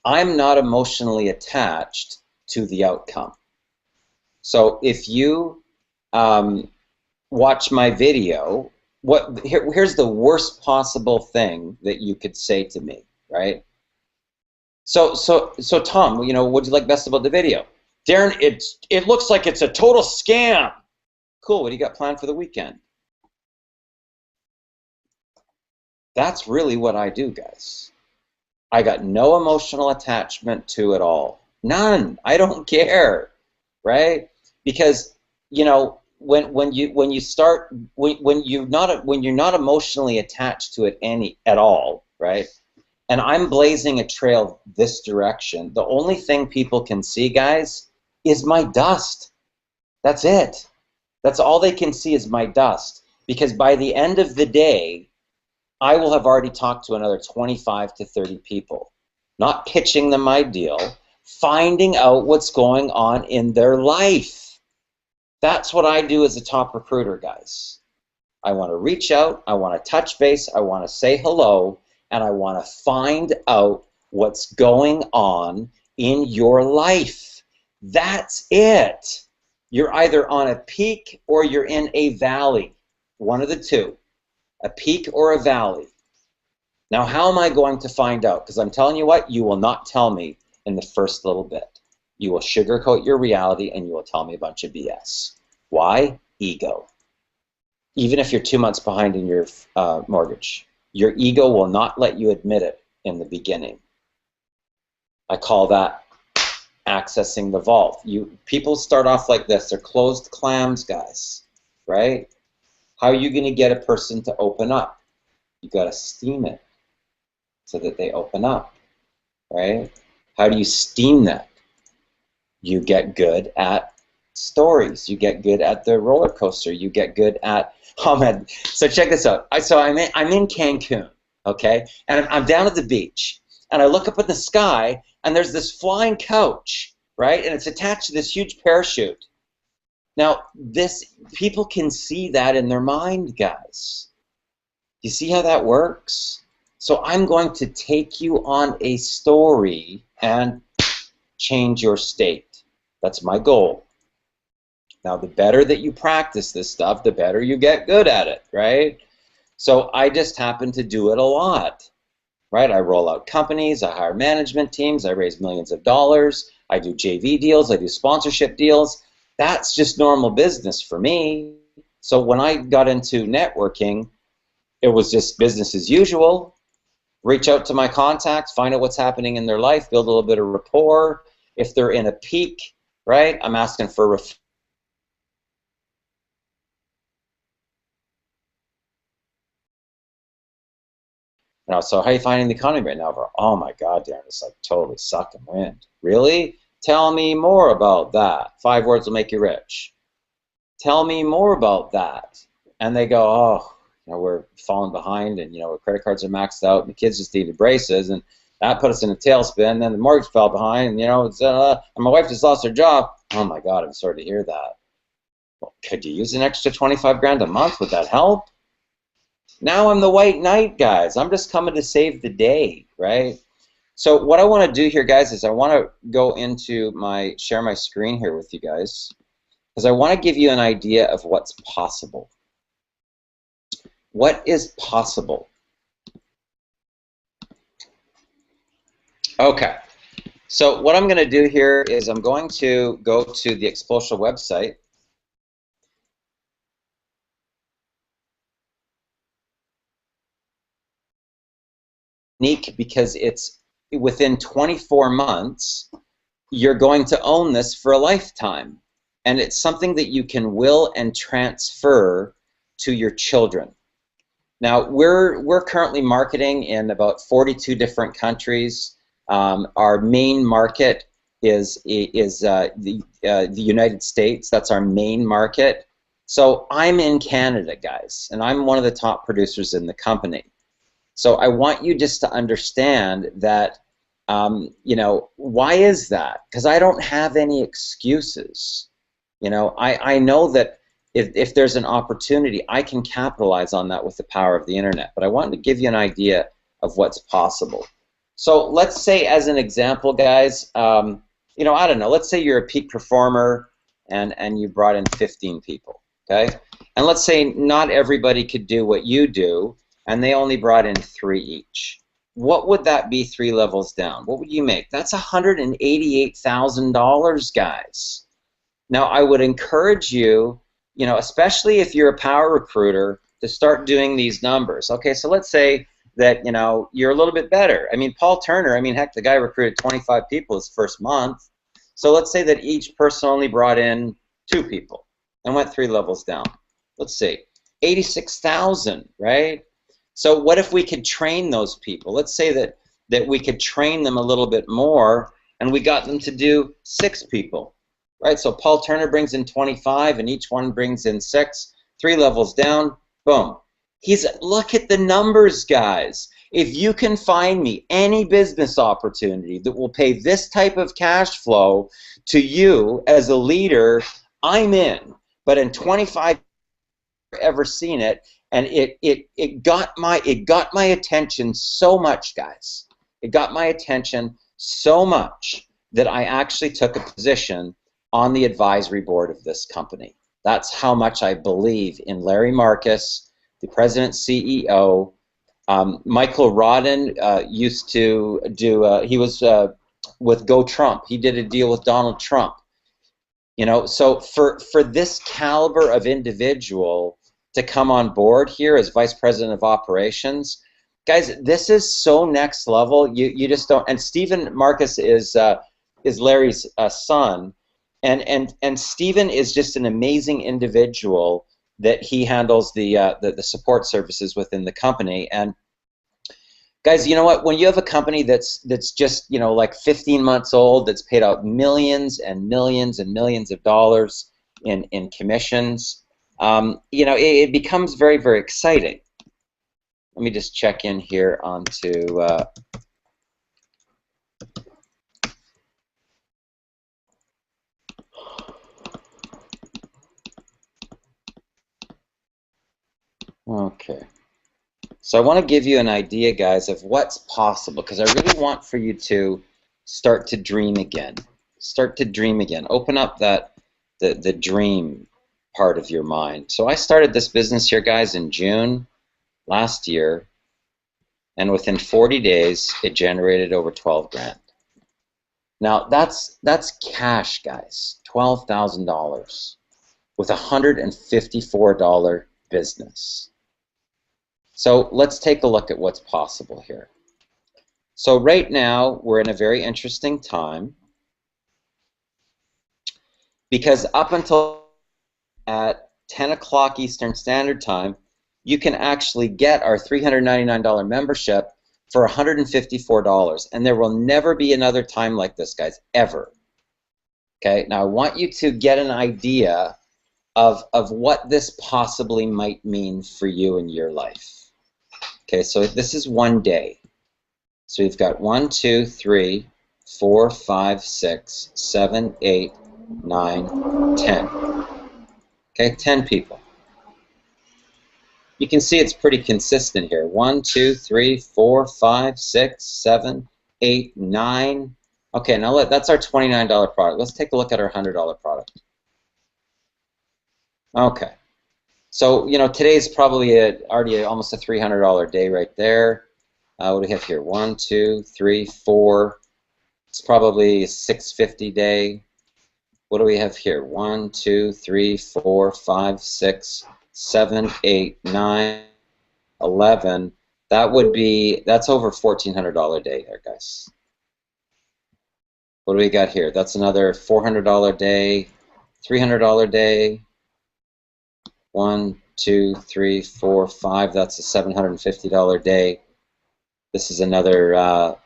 I'm not emotionally attached to the outcome. So if you watch my video, here's the worst possible thing that you could say to me, right? So Tom, you know, what do you like best about the video? Darren, it looks like it's a total scam. Cool, what do you got planned for the weekend? That's really what I do, guys. I got no emotional attachment to it all. None. I don't care, right? Because, you know, when you're not emotionally attached to it at all, right? And I'm blazing a trail this direction. The only thing people can see, guys, is my dust. That's it. That's all they can see is my dust. Because by the end of the day, I will have already talked to another 25 to 30 people. Not pitching them my deal, finding out what's going on in their life. That's what I do as a top recruiter, guys. I want to reach out, I want to touch base, I want to say hello, and I want to find out what's going on in your life. That's it. You're either on a peak or you're in a valley. One of the two. A peak or a valley. Now, how am I going to find out? Because I'm telling you what, you will not tell me in the first little bit. You will sugarcoat your reality and you will tell me a bunch of BS. Why? Ego. Even if you're 2 months behind in your mortgage, your ego will not let you admit it in the beginning. I call that accessing the vault. People start off like this. They're closed clams, guys, right? How are you going to get a person to open up? You got to steam it so that they open up, right? How do you steam that? You get good at stories. You get good at the roller coaster. You get good at, oh man. So check this out. I'm in Cancun, okay, and I'm down at the beach, and I look up at the sky, and there's this flying couch, right, and it's attached to this huge parachute. Now, people can see that in their mind, guys. You see how that works? So I'm going to take you on a story and change your state. That's my goal. Now, the better that you practice this stuff, the better you get good at it, right? So I just happen to do it a lot, right? I roll out companies, I hire management teams, I raise millions of dollars, I do JV deals, I do sponsorship deals. That's just normal business for me. So when I got into networking, it was just business as usual. Reach out to my contacts, find out what's happening in their life, build a little bit of rapport. If they're in a peak, right, I'm asking for a so how are you finding the economy right now? Oh my God, Darren, it's like totally sucking wind. Really? Tell me more about that. 5 words will make you rich. Tell me more about that. And they go, oh, you know, we're falling behind, and you know, our credit cards are maxed out, and the kids just needed braces, and that put us in a tailspin. Then the mortgage fell behind, and you know, and my wife just lost her job. Oh my God, I'm sorry to hear that. Well, could you use an extra 25 grand a month? Would that help? Now I'm the white knight, guys. I'm just coming to save the day, right? So what I want to do here, guys, is I want to go into share my screen here with you guys, because I want to give you an idea of what's possible. What is possible? Okay. So what I'm going to do here is I'm going to go to the Expulsion website. Unique because it's within 24 months, you're going to own this for a lifetime. And it's something that you can will and transfer to your children. Now, we're currently marketing in about 42 different countries. Our main market is the United States. That's our main market. So I'm in Canada, guys, and I'm one of the top producers in the company. So I want you just to understand that, you know, why is that? Because I don't have any excuses. You know, I know that if there's an opportunity, I can capitalize on that with the power of the internet. But I wanted to give you an idea of what's possible. So let's say, as an example, guys, you know, I don't know, let's say you're a peak performer and you brought in 15 people, okay? And let's say not everybody could do what you do, and they only brought in 3 each. What would that be 3 levels down? What would you make? That's $188,000, guys. Now, I would encourage you, you know, especially if you're a power recruiter, to start doing these numbers. Okay, so let's say that, you know, you're a little bit better. I mean, Paul Turner, I mean, heck, the guy recruited 25 people his first month. So let's say that each person only brought in 2 people and went 3 levels down. Let's see, 86,000, right? So what if we could train those people? Let's say that we could train them a little bit more, and we got them to do 6 people, right? So Paul Turner brings in 25, and each one brings in 6, 3 levels down, boom. Look at the numbers, guys. If you can find me any business opportunity that will pay this type of cash flow to you as a leader, I'm in. But in 25 ever seen it, and it got my attention so much, guys. It got my attention so much that I actually took a position on the advisory board of this company. That's how much I believe in Larry Marcus, the president CEO. Michael Rodden used to do. He was with Go Trump. He did a deal with Donald Trump. You know, so for this caliber of individual to come on board here as vice president of operations, guys, this is so next level. You just don't. And Stephen Marcus is Larry's son, and Stephen is just an amazing individual that he handles the support services within the company. And guys, you know what? When you have a company that's just, you know, like 15 months old, that's paid out millions and millions and millions of dollars in commissions, you know, it becomes very, very exciting. Let me just check in here onto okay. So I want to give you an idea, guys, of what's possible, because I really want for you to start to dream again. Start to dream again. Open up the dream part of your mind. So I started this business here, guys, in June last year, and within 40 days, it generated over 12 grand. Now that's cash, guys. $12,000 with a $154 business. So let's take a look at what's possible here. So right now, we're in a very interesting time, because up until at 10 o'clock Eastern Standard Time, you can actually get our $399 membership for $154. And there will never be another time like this, guys, ever. Okay, now I want you to get an idea of what this possibly might mean for you in your life. Okay, so this is one day. So we've got 1, 2, 3, 4, 5, 6, 7, 8, 9, 10. Okay, 10 people. You can see it's pretty consistent here. 1, 2, 3, 4, 5, 6, 7, 8, 9. Okay, now that's our $29 product. Let's take a look at our $100 product. Okay. So, you know, today's probably already almost a $300 day right there. What do we have here? 1, 2, 3, 4. It's probably 650 day. What do we have here? 1, 2, 3, 4, 5, 6, 7, 8, 9, 11. That's over $1,400 day there, guys. What do we got here? That's another $400 day, $300 day. 1, 2, 3, 4, 5. That's a $750 day. This is another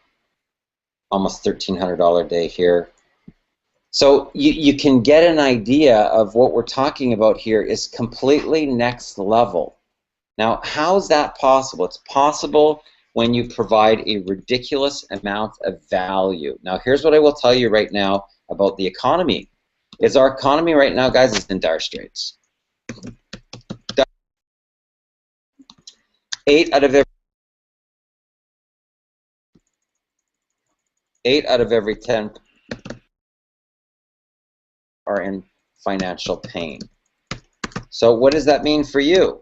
almost $1,300 day here. So you can get an idea of what we're talking about here is completely next level. Now, how is that possible? It's possible when you provide a ridiculous amount of value. Now, here's what I will tell you right now about the economy. Is our economy right now, guys, is in dire straits. 8 out of every 10 are in financial pain. So what does that mean for you?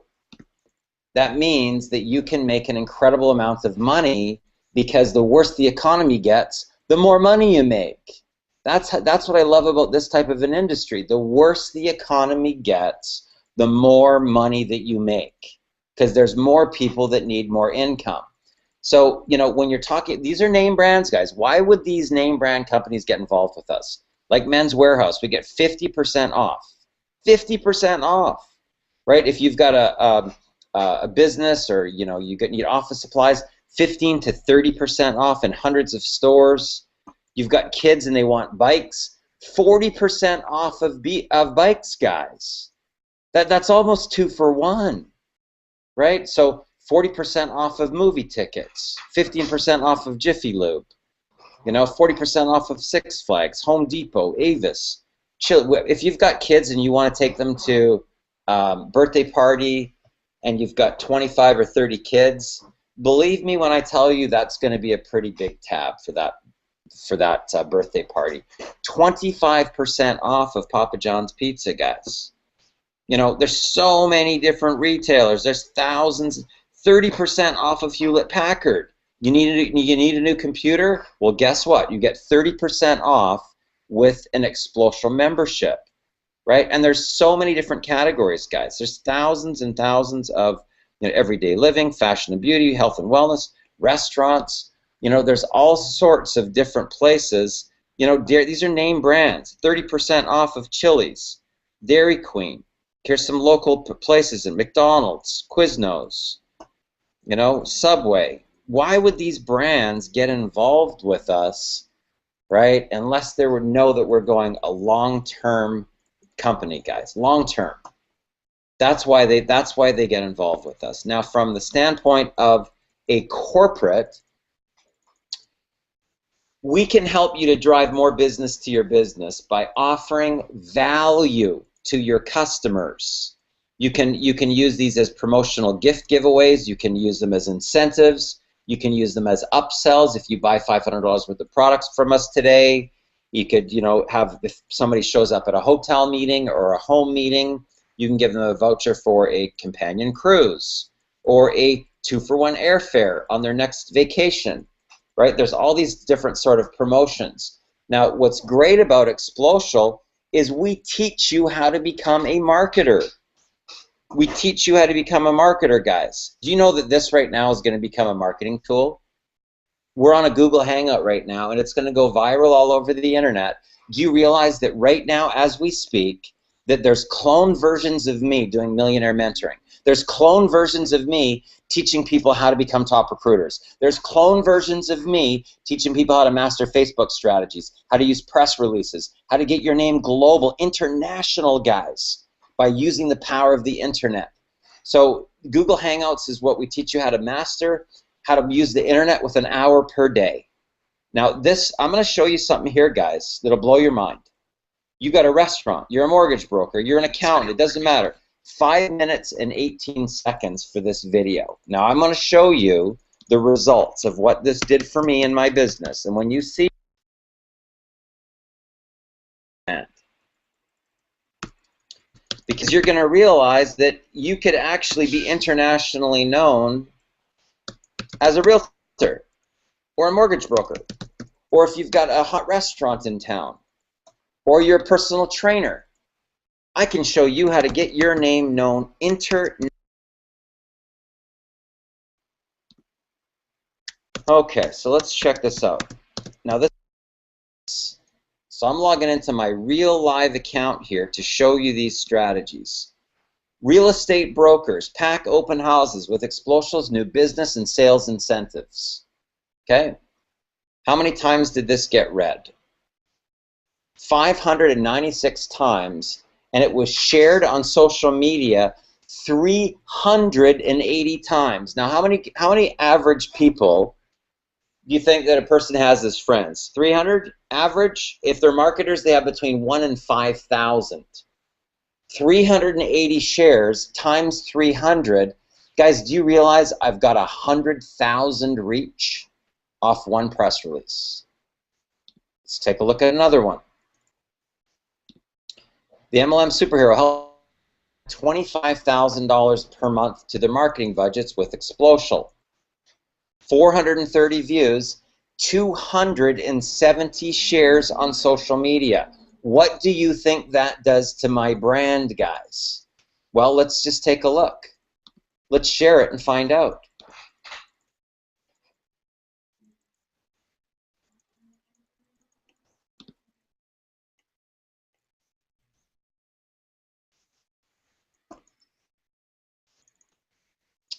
That means that you can make an incredible amount of money because the worse the economy gets, the more money you make. That's what I love about this type of an industry. The worse the economy gets, the more money that you make because there's more people that need more income. So, you know, when you're talking, these are name brands, guys. Why would these name brand companies get involved with us? Like Men's Warehouse, we get 50% off. 50% off, right? If you've got a business or, you know, you need office supplies, 15 to 30% off in hundreds of stores. You've got kids and they want bikes, 40% off of bikes, guys. That's almost 2 for 1, right? So 40% off of movie tickets, 15% off of Jiffy Lube, you know, 40% off of Six Flags, Home Depot, Avis. If you've got kids and you want to take them to birthday party and you've got 25 or 30 kids, believe me when I tell you that's going to be a pretty big tab for that birthday party. 25% off of Papa John's Pizza, guys. You know, there's so many different retailers. There's thousands. 30% off of Hewlett Packard. You need a new computer? Well, guess what? You get 30% off with an Explosion membership, right? And there's so many different categories, guys. There's thousands and thousands of, you know, everyday living, fashion and beauty, health and wellness, restaurants. You know, there's all sorts of different places. You know, these are name brands. 30% off of Chili's, Dairy Queen. Here's some local places in McDonald's, Quiznos, you know, Subway. Why would these brands get involved with us, right, unless they would know that we're going a long-term company, guys, long-term. That's why they get involved with us. Now, from the standpoint of a corporate, we can help you to drive more business to your business by offering value to your customers. You can use these as promotional gift giveaways. You can use them as incentives. You can use them as upsells. If you buy $500 worth of products from us today, you could, you know, if somebody shows up at a hotel meeting or a home meeting, you can give them a voucher for a companion cruise or a 2-for-1 airfare on their next vacation, right? There's all these different sort of promotions. Now, what's great about Explosion is we teach you how to become a marketer. We teach you how to become a marketer, guys. Do you know that this right now is going to become a marketing tool? We're on a Google Hangout right now, and it's going to go viral all over the internet. Do you realize that right now, as we speak, that there's clone versions of me doing millionaire mentoring? There's clone versions of me teaching people how to become top recruiters. There's clone versions of me teaching people how to master Facebook strategies, how to use press releases, how to get your name global, international, guys, by using the power of the internet. So Google Hangouts is what we teach you how to master, how to use the internet with an hour per day. Now this, I'm going to show you something here, guys, that'll blow your mind. You got a restaurant, you're a mortgage broker, you're an accountant, it doesn't matter. 5 minutes and 18 seconds for this video. Now I'm going to show you the results of what this did for me in my business. And when you see that, because you're going to realize that you could actually be internationally known as a realtor or a mortgage broker or if you've got a hot restaurant in town, or you're a personal trainer, I can show you how to get your name known Okay, so let's check this out. Now so I'm logging into my real live account here to show you these strategies. Real estate brokers pack open houses with Explosial's new business and sales incentives. Okay, how many times did this get read? 596 times, and it was shared on social media 380 times. Now, how many average people do you think that a person has as friends? 300 average? If they're marketers, they have between 1 and 5,000. 380 shares times 300. Guys, do you realize I've got 100,000 reach off one press release? Let's take a look at another one. The MLM Superhero helped $25,000 per month to their marketing budgets with Explosial. 430 views, 270 shares on social media. What do you think that does to my brand, guys? Well, let's just take a look. Let's share it and find out.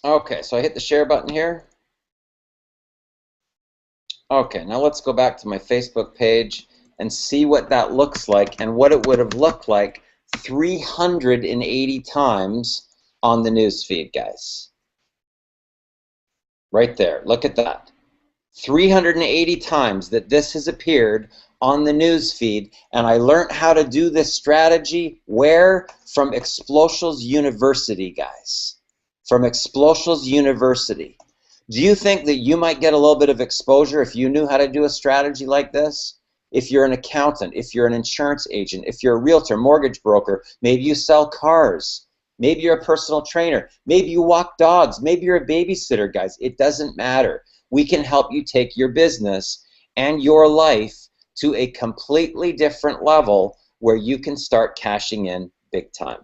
Okay, so I hit the share button here. Okay, now let's go back to my Facebook page and see what that looks like and what it would have looked like 380 times on the news feed, guys. Right there, look at that. 380 times that this has appeared on the news feed, and I learned how to do this strategy where? From Explosials University, guys. From Explosials University. Do you think that you might get a little bit of exposure if you knew how to do a strategy like this? If you're an accountant, if you're an insurance agent, if you're a realtor, mortgage broker, maybe you sell cars, maybe you're a personal trainer, maybe you walk dogs, maybe you're a babysitter, guys. It doesn't matter. We can help you take your business and your life to a completely different level where you can start cashing in big time.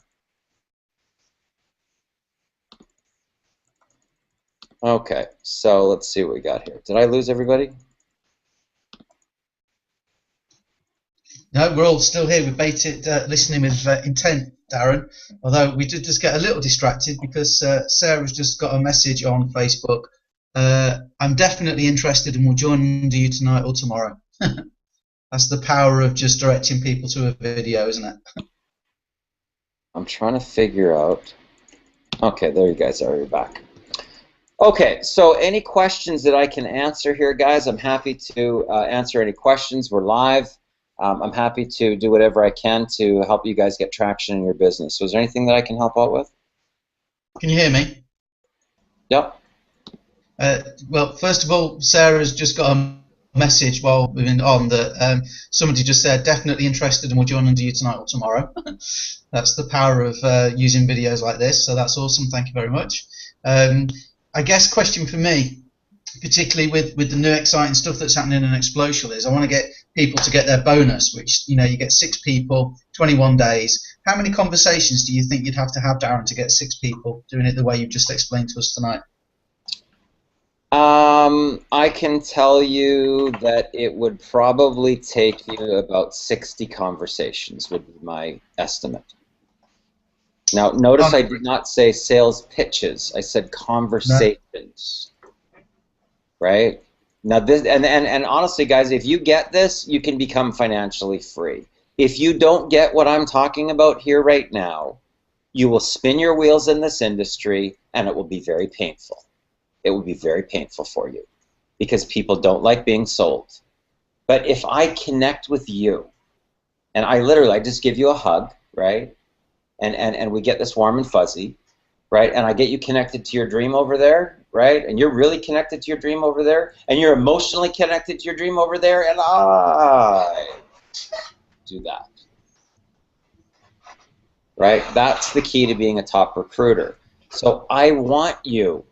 Okay, so let's see what we got here. Did I lose everybody? No, we're all still here with bated listening with intent, Darren. Although we did just get a little distracted because Sarah's just got a message on Facebook. I'm definitely interested and will join under you tonight or tomorrow. That's the power of just directing people to a video, isn't it? I'm trying to figure out. Okay, there you guys are. You're back. Okay, so any questions that I can answer here, guys, I'm happy to answer any questions. We're live. I'm happy to do whatever I can to help you guys get traction in your business. So is there anything that I can help out with? Can you hear me? Yep. Well, first of all, Sarah's just got a message while we've been on that somebody just said, definitely interested and will join under you tonight or tomorrow. That's the power of using videos like this, so that's awesome. Thank you very much. I guess question for me, particularly with the new exciting stuff that's happening in Explosial, is I want to get people to get their bonus, which, you know, you get 6 people, 21 days. How many conversations do you think you'd have to have, Darren, to get 6 people doing it the way you've just explained to us tonight? I can tell you that it would probably take you about 60 conversations would be my estimate. Now, notice I did not say sales pitches. I said conversations. No. Right? Now, this and honestly, guys, if you get this, you can become financially free. If you don't get what I'm talking about here right now, you will spin your wheels in this industry, and it will be very painful. It will be very painful for you because people don't like being sold. But if I connect with you, and I just give you a hug, right? And we get this warm and fuzzy, right? And I get you connected to your dream over there, right? And you're really connected to your dream over there, and you're emotionally connected to your dream over there, and I do that, right? That's the key to being a top recruiter. So I want you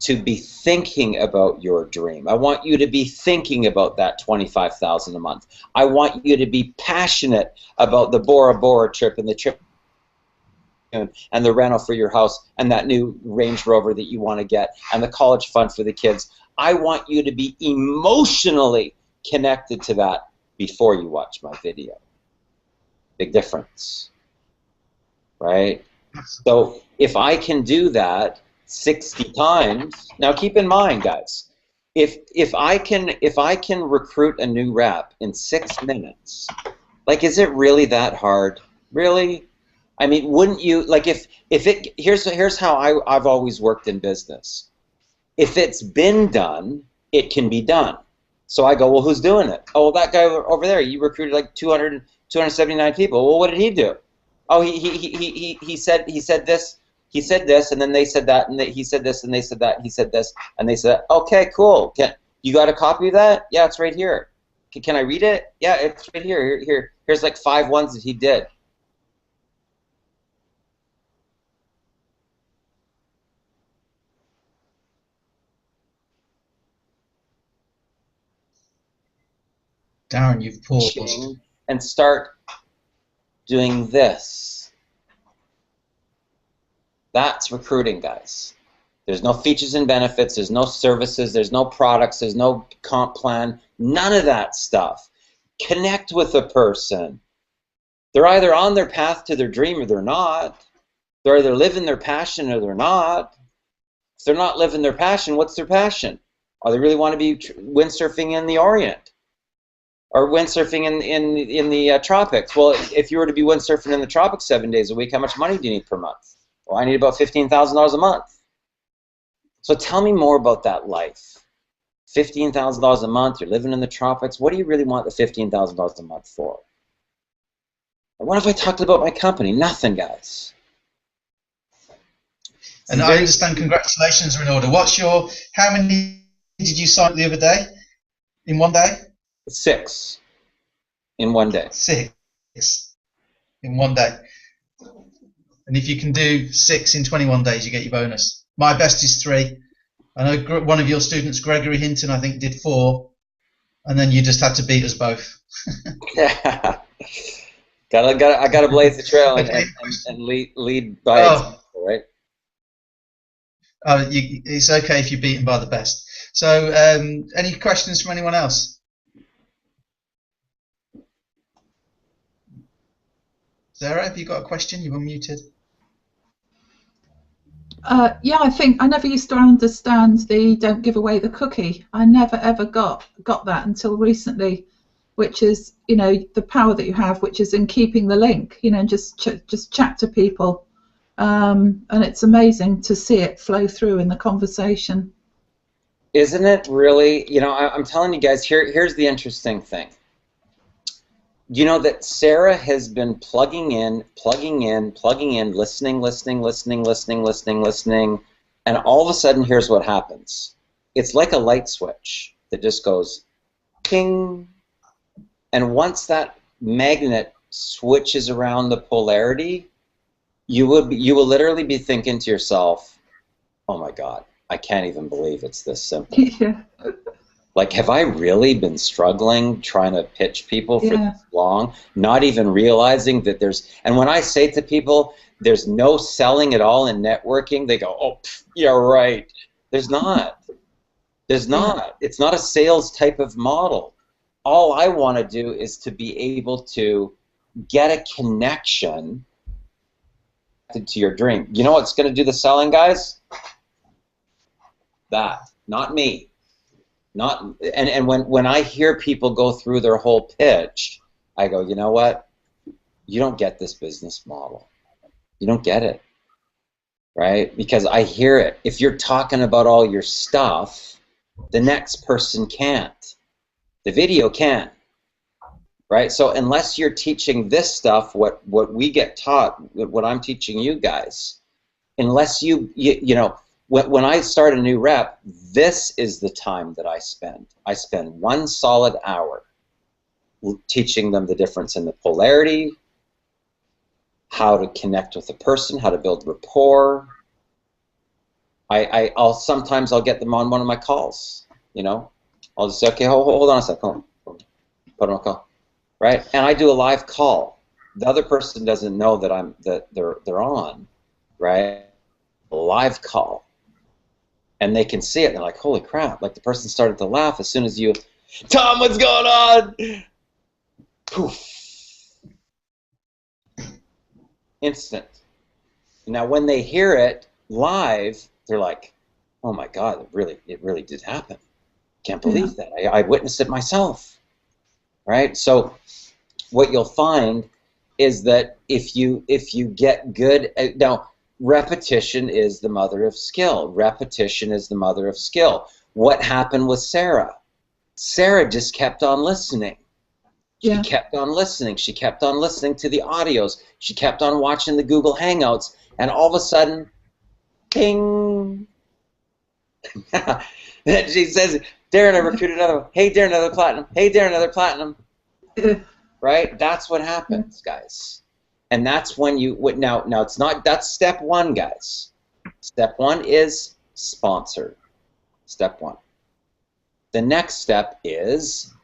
to be thinking about your dream. I want you to be thinking about that $25,000 a month. I want you to be passionate about the Bora Bora trip and the trip and the rental for your house and that new Range Rover that you want to get and the college fund for the kids. I want you to be emotionally connected to that before you watch my video. Big difference, right? So if I can do that 60 times, now keep in mind, guys, if I can recruit a new rep in 6 minutes, like, is it really that hard? Really? I mean, wouldn't you, like, here's how I've always worked in business. If it's been done, it can be done. So I go, well, who's doing it? Oh, well, that guy over there, you recruited like 279 people. Well, what did he do? Oh, he said this, and then they said that, and he said this, and they said that, he said this, and they said, okay, cool. You got a copy of that? Yeah, it's right here. Can I read it? Yeah, it's right here. Here's like 5 ones that he did. Darren, you've paused. And start doing this. That's recruiting, guys. There's no features and benefits, there's no services, there's no products, there's no comp plan, none of that stuff. Connect with a person. They're either on their path to their dream or they're not. They're either living their passion or they're not. If they're not living their passion, what's their passion? Or they really want to be windsurfing in the Orient or windsurfing in the tropics. Well, if you were to be windsurfing in the tropics 7 days a week, how much money do you need per month? Well, I need about $15,000 a month. So tell me more about that life. $15,000 a month, you're living in the tropics. What do you really want the $15,000 a month for? And what if I talked about my company? Nothing, guys. And I understand, congratulations are in order. How many did you sign the other day? In one day? 6 in one day. 6 in one day. And if you can do 6 in 21 days, you get your bonus. My best is 3. I know one of your students, Gregory Hinton, I think, did 4. And then you just had to beat us both. Yeah. I gotta blaze the trail and lead by example, right? It's okay if you're beaten by the best. So, any questions from anyone else? Sarah, have you got a question? You were muted. Yeah, I think I never used to understand the don't give away the cookie. I never ever got that until recently, which is, you know, the power that you have, which is in keeping the link, you know, and just chat to people, and it's amazing to see it flow through in the conversation. Isn't it really? You know, I'm telling you guys, here's the interesting thing. You know that Sarah has been plugging in, listening, and all of a sudden, here's what happens. It's like a light switch that just goes ping, and once that magnet switches around the polarity, you will literally be thinking to yourself, "Oh my God, I can't even believe it's this simple." Yeah. Like, have I really been struggling trying to pitch people for this long, not even realizing that and when I say to people, there's no selling at all in networking, they go, oh, yeah, right. There's not. There's not. It's not a sales type of model. All I want to do is to be able to get a connection to your dream. You know what's going to do the selling, guys? That, not me. And when I hear people go through their whole pitch, I go, you know what? You don't get this business model. You don't get it, right? Because I hear it. If you're talking about all your stuff, the next person can't. The video can, right? So unless you're teaching this stuff, what we get taught, what I'm teaching you guys, unless you know, when I start a new rep, this is the time that I spend. I spend 1 solid hour teaching them the difference in the polarity, how to connect with a person, how to build rapport, Sometimes I'll get them on one of my calls. You know, I'll just say, okay, hold on a second, hold on. Put them on a call, right? And I do a live call. The other person doesn't know that they're on, right? A live call, and they can see it. And they're like, holy crap! Like the person started to laugh as soon as you, Tom, what's going on? Poof. Instant. Now, when they hear it live, they're like, "Oh my God! It really did happen. Can't believe that. I witnessed it myself." Right? So, what you'll find is that if you get good now, repetition is the mother of skill. Repetition is the mother of skill. What happened with Sarah? Sarah just kept on listening. She kept on listening. She kept on listening to the audios. She kept on watching the Google Hangouts. And all of a sudden, ping. Then she says, Darren, I recruited another one. Hey, Darren, another platinum. Hey, Darren, another platinum. Right? That's what happens, guys. And that's when you, now it's not, that's step one, guys. Step one is sponsor. Step one. The next step is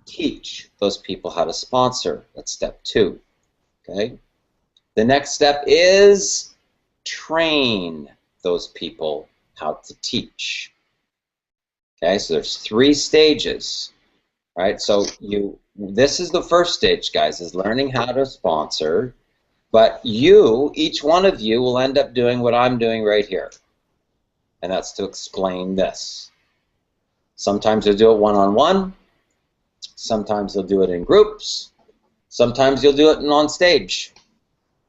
teach those people how to sponsor. That's step two. Okay? The next step is train those people how to teach. Okay, so there's 3 stages, right? So this is the first stage, guys, is learning how to sponsor. But each one of you will end up doing what I'm doing right here, and that's to explain this. Sometimes you'll do it one-on-one. Sometimes you'll do it in groups. Sometimes you'll do it on stage,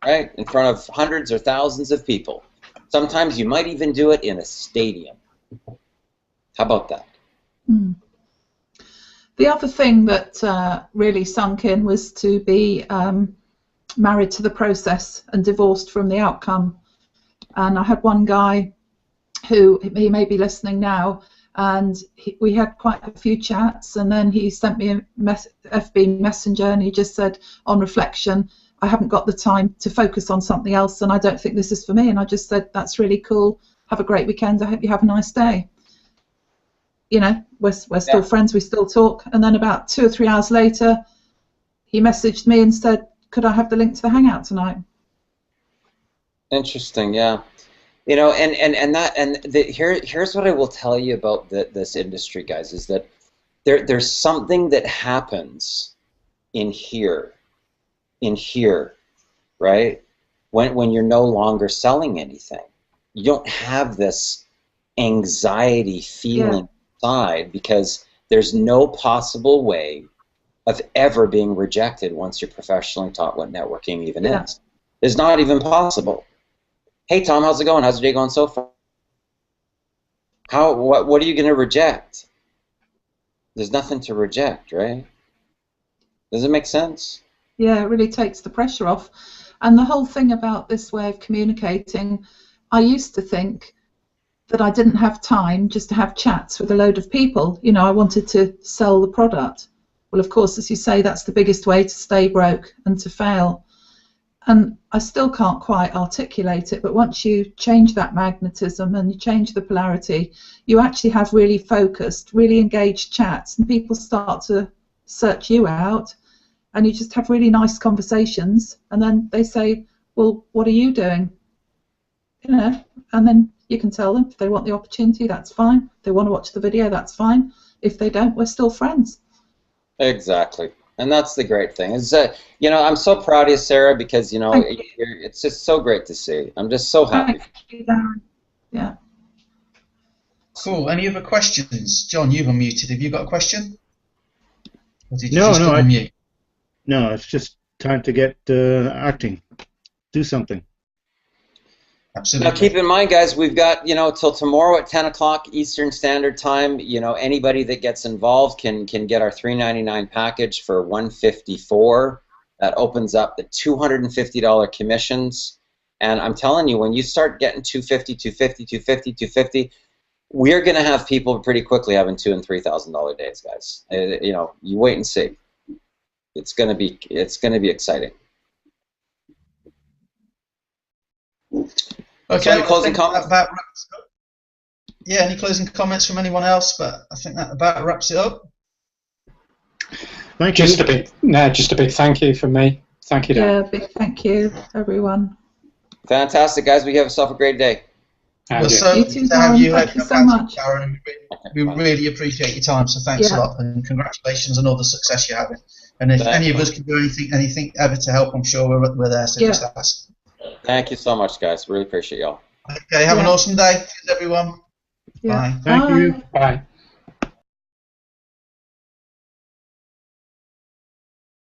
right, in front of hundreds or thousands of people. Sometimes you might even do it in a stadium. How about that? The other thing that really sunk in was to be married to the process and divorced from the outcome. And I had one guy who, he may be listening now, and we had quite a few chats, and then he sent me a FB Messenger, and he just said, on reflection, I haven't got the time to focus on something else, and I don't think this is for me. And I just said, that's really cool. Have a great weekend. I hope you have a nice day. You know, we're still friends. We still talk. And then about 2 or 3 hours later, he messaged me and said, could I have the link to the Hangout tonight? Interesting, yeah. You know, here's what I will tell you about this industry, guys, is that there's something that happens in here, right? When you're no longer selling anything, you don't have this anxiety feeling inside, because there's no possible way of ever being rejected once you're professionally taught what networking even is. It's not even possible. Hey Tom, how's it going? How's your day going so far? What are you going to reject? There's nothing to reject, right? Does it make sense? Yeah, it really takes the pressure off. And the whole thing about this way of communicating, I used to think that I didn't have time just to have chats with a load of people. You know, I wanted to sell the product. Well, of course, as you say, that's the biggest way to stay broke and to fail. And I still can't quite articulate it, but once you change that magnetism and you change the polarity, you actually have really focused, really engaged chats, and people start to search you out, and you just have really nice conversations, and then they say, well, what are you doing? You know, and then you can tell them if they want the opportunity, that's fine. If they want to watch the video, that's fine. If they don't, we're still friends. Exactly. And that's the great thing. Is you know, I'm so proud of you, Sarah, because, you know, it's just so great to see. I'm just so happy. Thank you, Darren. Yeah. Cool. Any other questions? John, you've unmuted. Have you got a question? Or did you No, just unmute? No, it's just time to get acting. Do something. Absolutely. Now, keep in mind, guys, we've got, you know, till tomorrow at 10 o'clock Eastern Standard Time. You know, anybody that gets involved can get our $3.99 package for $154. That opens up the $250 commissions. And I'm telling you, when you start getting $250, we're going to have people pretty quickly having $2,000 and $3,000 days, guys. You know, you wait and see. It's going to be exciting. Okay, So any closing comments? That wraps up. Yeah, any closing comments from anyone else? But I think that about wraps it up. Thank you. Just a big thank you from me. Thank you, Dan. Yeah, big thank you, everyone. Fantastic, guys. We have yourself a great day. We're so You lucky too, to have Darren. you. Thank you so much. Darren. We really appreciate your time, so thanks a lot, and congratulations on all the success you're having. And if any of us can do anything ever to help, I'm sure we're there, so just ask. Thank you so much, guys. Really appreciate y'all. Okay, have an awesome day, everyone. Bye. Thank you. Bye.